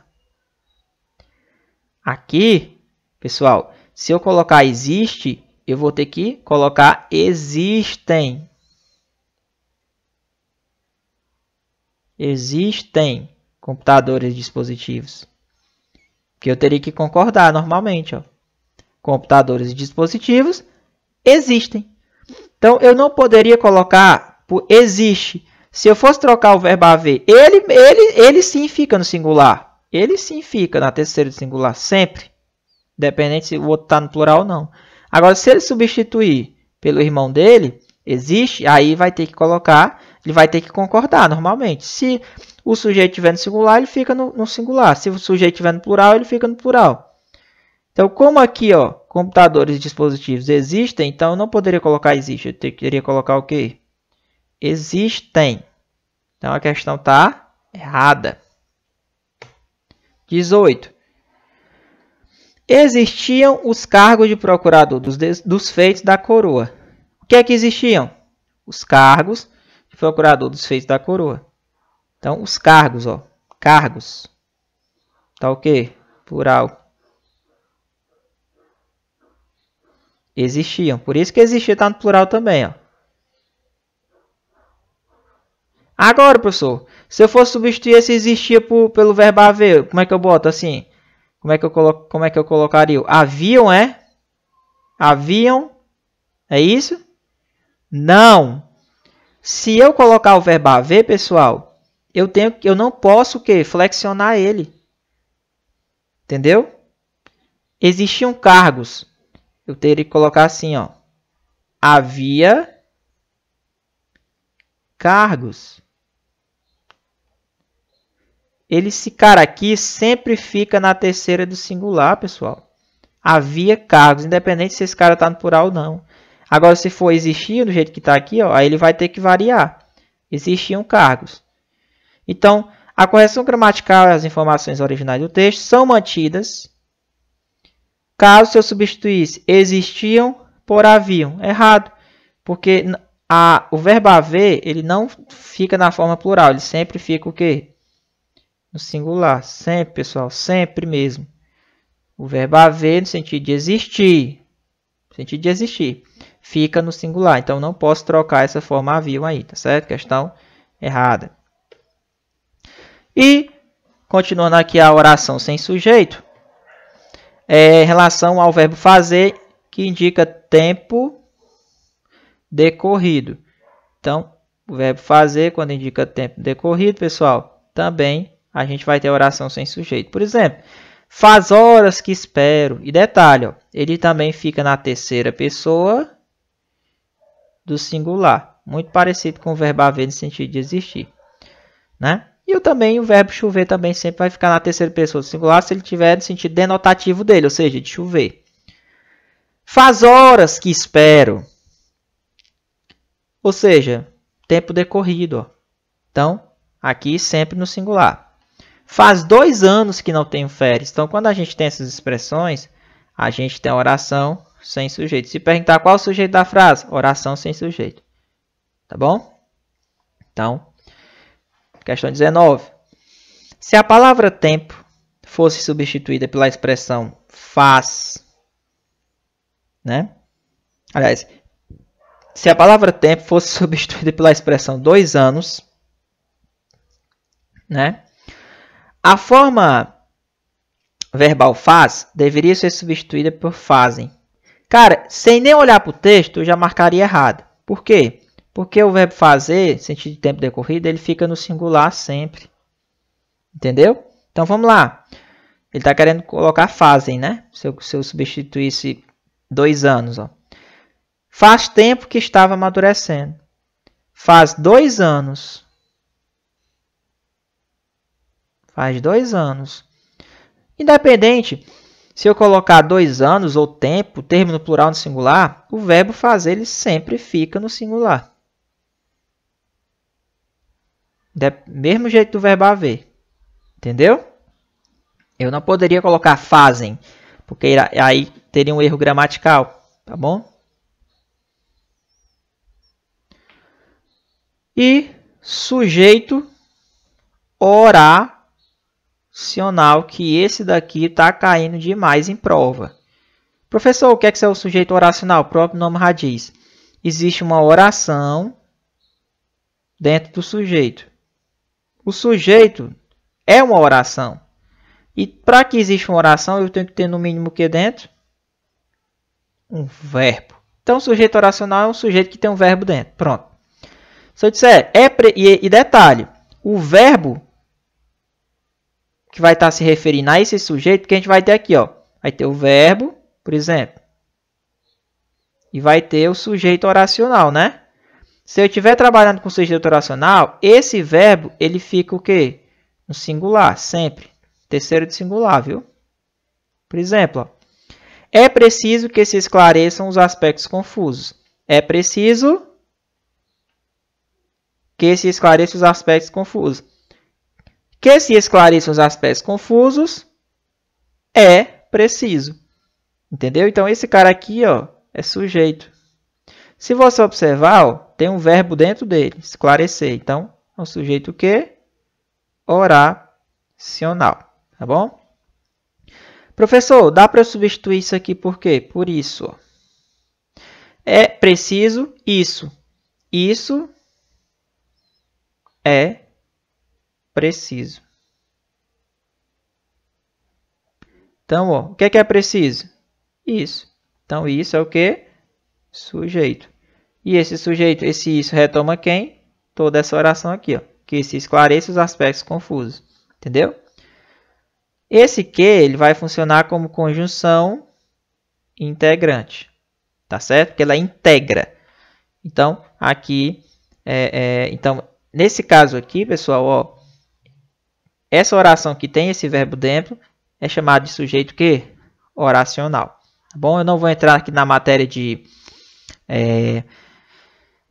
Aqui, pessoal, se eu colocar existe, eu vou ter que colocar existem. Existem computadores e dispositivos. Que eu teria que concordar normalmente. Ó. Computadores e dispositivos existem. Então, eu não poderia colocar por existe. Se eu fosse trocar o verbo haver, ele sim fica no singular. Ele sim fica na terceira do singular, sempre. Independente se o outro está no plural ou não. Agora, se ele substituir pelo irmão dele, existe, aí vai ter que colocar, ele vai ter que concordar normalmente. Se o sujeito estiver no singular, ele fica no singular. Se o sujeito estiver no plural, ele fica no plural. Então, como aqui, ó, computadores e dispositivos existem, então eu não poderia colocar existe. Eu teria que colocar o quê? Existem. Então, a questão está errada. 18. Existiam os cargos de procurador dos feitos da coroa. O que é que existiam? Os cargos de procurador dos feitos da coroa. Então, os cargos, ó, cargos. Tá ok? Plural. Existiam. Por isso que existia está no plural também, ó. Agora, professor, se eu for substituir esse existia pelo verbo haver, como é que eu boto assim? Como é que eu colocaria? Haviam, é? Haviam? É isso? Não. Se eu colocar o verbo haver, pessoal, eu não posso o quê? Flexionar ele. Entendeu? Existiam cargos. Eu teria que colocar assim, ó. Havia cargos. Esse cara aqui sempre fica na terceira do singular, pessoal. Havia cargos, independente se esse cara está no plural ou não. Agora, se for existir, do jeito que está aqui, ó, aí ele vai ter que variar. Existiam cargos. Então, a correção gramatical e as informações originais do texto são mantidas. Caso eu substituísse existiam por haviam. Errado. Porque o verbo haver, ele não fica na forma plural. Ele sempre fica o quê? No singular. Sempre, pessoal. Sempre mesmo. O verbo haver no sentido de existir. No sentido de existir. Fica no singular. Então, não posso trocar essa forma haviam aí. Tá certo? Questão errada. E, continuando aqui a oração sem sujeito. Em relação ao verbo fazer, que indica tempo decorrido. Então, o verbo fazer, quando indica tempo decorrido, pessoal, também a gente vai ter oração sem sujeito. Por exemplo, faz horas que espero. E detalhe, ó, ele também fica na terceira pessoa do singular. Muito parecido com o verbo haver no sentido de existir. Né? E o verbo chover também sempre vai ficar na terceira pessoa do singular se ele tiver no sentido denotativo dele, ou seja, de chover. Faz horas que espero. Ou seja, tempo decorrido. Ó. Então, aqui sempre no singular. Faz 2 anos que não tenho férias. Então, quando a gente tem essas expressões, a gente tem a oração sem sujeito. Se perguntar qual é o sujeito da frase, oração sem sujeito. Tá bom? Então, questão 19. Se a palavra tempo fosse substituída pela expressão faz, né? Aliás, se a palavra tempo fosse substituída pela expressão 2 anos, né? A forma verbal faz deveria ser substituída por fazem. Cara, sem nem olhar para o texto, eu já marcaria errado. Por quê? Porque o verbo fazer, sentido de tempo decorrido, ele fica no singular sempre. Entendeu? Então, vamos lá. Ele está querendo colocar fazem, né? Se eu substituísse 2 anos. Ó. Faz tempo que estava amadurecendo. Faz 2 anos. Faz 2 anos. Independente, se eu colocar 2 anos ou tempo, termo no plural no singular, o verbo fazer ele sempre fica no singular. Mesmo jeito do verbo haver. Entendeu? Eu não poderia colocar fazem, porque aí teria um erro gramatical, tá bom? E sujeito oracional, que esse daqui está caindo demais em prova. Professor, o que é o sujeito oracional? O próprio nome já diz. Existe uma oração dentro do sujeito. O sujeito é uma oração. E para que exista uma oração, eu tenho que ter no mínimo o que dentro? Um verbo. Então, o sujeito oracional é um sujeito que tem um verbo dentro. Pronto. Se eu disser, e detalhe, o verbo que vai estar se referindo a esse sujeito, que a gente vai ter aqui, ó, vai ter o verbo, por exemplo, e vai ter o sujeito oracional, né? Se eu estiver trabalhando com sujeito oracional, esse verbo, ele fica o quê? No singular, sempre. Terceiro de singular, viu? Por exemplo, ó, é preciso que se esclareçam os aspectos confusos. É preciso que se esclareçam os aspectos confusos. Que se esclareçam os aspectos confusos é preciso. Entendeu? Então, esse cara aqui, ó, é sujeito. Se você observar, ó, tem um verbo dentro dele, esclarecer. Então, é um sujeito que? Oracional. Tá bom? Professor, dá para eu substituir isso aqui por quê? Por isso. Ó. É preciso isso. Isso é preciso. Então, ó, o que é preciso? Isso. Então, isso é o que? Sujeito. E esse sujeito, esse isso retoma quem? Toda essa oração aqui, ó. Que se esclareça os aspectos confusos. Entendeu? Esse que ele vai funcionar como conjunção integrante. Tá certo? Porque ela integra. Então, aqui, então, nesse caso aqui, pessoal, ó, essa oração que tem esse verbo dentro é chamada de sujeito que? Oracional. Tá bom? Eu não vou entrar aqui na matéria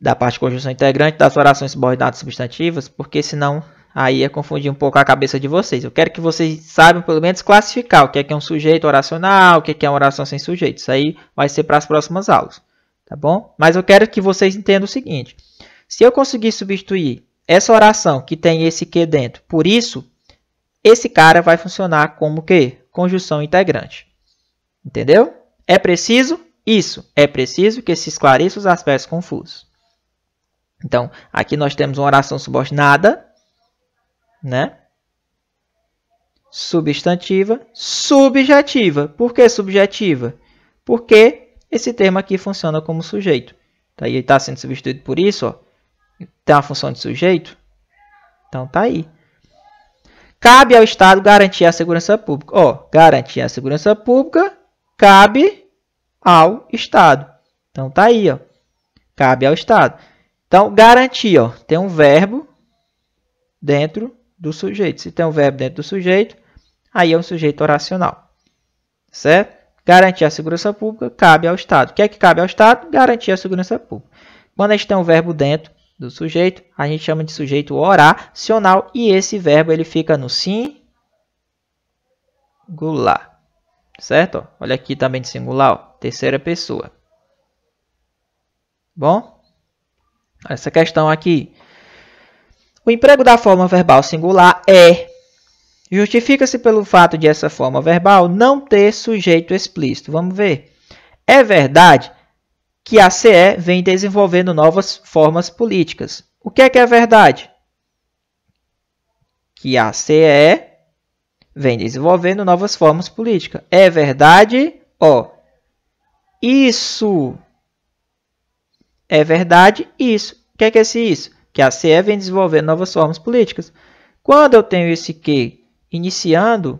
da parte de conjunção integrante das orações subordinadas substantivas, porque senão aí ia confundir um pouco a cabeça de vocês. Eu quero que vocês saibam pelo menos classificar o que é um sujeito oracional, o que é uma oração sem sujeito. Isso aí vai ser para as próximas aulas. Tá bom? Mas eu quero que vocês entendam o seguinte. Se eu conseguir substituir essa oração que tem esse que dentro por isso, esse cara vai funcionar como que? Conjunção integrante. Entendeu? É preciso isso. É preciso que se esclareça os aspectos confusos. Então, aqui nós temos uma oração subordinada, né? Substantiva, subjetiva. Por que subjetiva? Porque esse termo aqui funciona como sujeito. Então, ele está sendo substituído por isso, ó. Tem uma função de sujeito. Então, tá aí. Cabe ao Estado garantir a segurança pública. Ó, garantir a segurança pública cabe ao Estado. Então, tá aí, ó. Cabe ao Estado. Então, garantir, ó, tem um verbo dentro do sujeito. Se tem um verbo dentro do sujeito, aí é um sujeito oracional. Certo? Garantir a segurança pública cabe ao Estado. O que é que cabe ao Estado? Garantir a segurança pública. Quando a gente tem um verbo dentro do sujeito, a gente chama de sujeito oracional e esse verbo ele fica no singular. Certo? Ó, olha aqui também de singular, ó, terceira pessoa. Bom? Essa questão aqui. O emprego da forma verbal singular justifica-se pelo fato de essa forma verbal não ter sujeito explícito. Vamos ver. É verdade que a CE vem desenvolvendo novas formas políticas. O que é verdade? Que a CE vem desenvolvendo novas formas políticas. É verdade, ó. isso é verdade, isso. O que é esse isso? Que a CE vem desenvolvendo novas formas políticas. Quando eu tenho esse que iniciando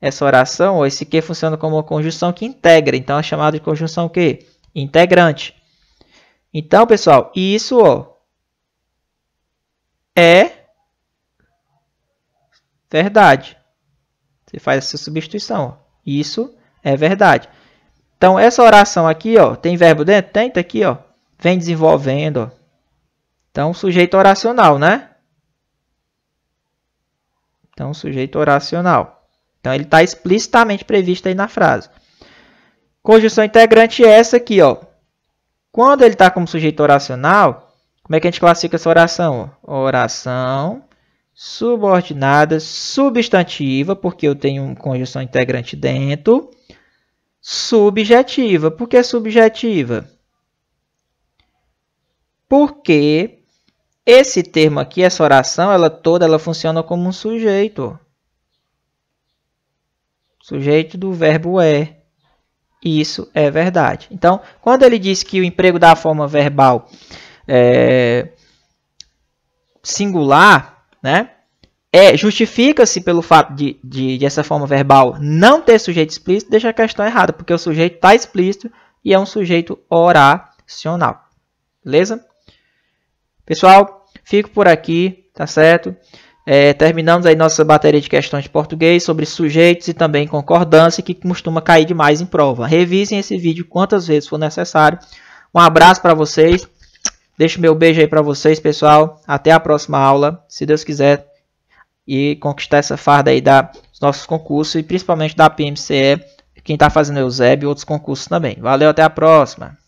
essa oração, ou esse que funciona como uma conjunção que integra. Então, é chamada de conjunção que? Integrante. Então, pessoal, isso ó, é verdade. Você faz essa substituição. Ó. Isso é verdade. Então, essa oração aqui, ó, tem verbo dentro? Tem, tá aqui, ó. Vem desenvolvendo, ó. Então, sujeito oracional, né? Então, sujeito oracional. Então, ele está explicitamente previsto aí na frase. Conjunção integrante é essa aqui, ó. Quando ele está como sujeito oracional, como é que a gente classifica essa oração? Oração subordinada substantiva, porque eu tenho uma conjunção integrante dentro. Subjetiva. Por que subjetiva? Porque esse termo aqui, essa oração, ela funciona como um sujeito. Sujeito do verbo é. Isso é verdade. Então, quando ele diz que o emprego da forma verbal singular, né, justifica-se pelo fato de essa forma verbal não ter sujeito explícito, deixa a questão errada, porque o sujeito está explícito e é um sujeito oracional. Beleza? Pessoal, fico por aqui, tá certo? Terminamos aí nossa bateria de questões de português sobre sujeitos e também concordância, que costuma cair demais em prova. Revisem esse vídeo quantas vezes for necessário. Um abraço para vocês. Deixo meu beijo aí para vocês, pessoal. Até a próxima aula, se Deus quiser. E conquistar essa farda aí dos nossos concursos e principalmente da PMCE. Quem está fazendo é o Eusébio e outros concursos também. Valeu, até a próxima.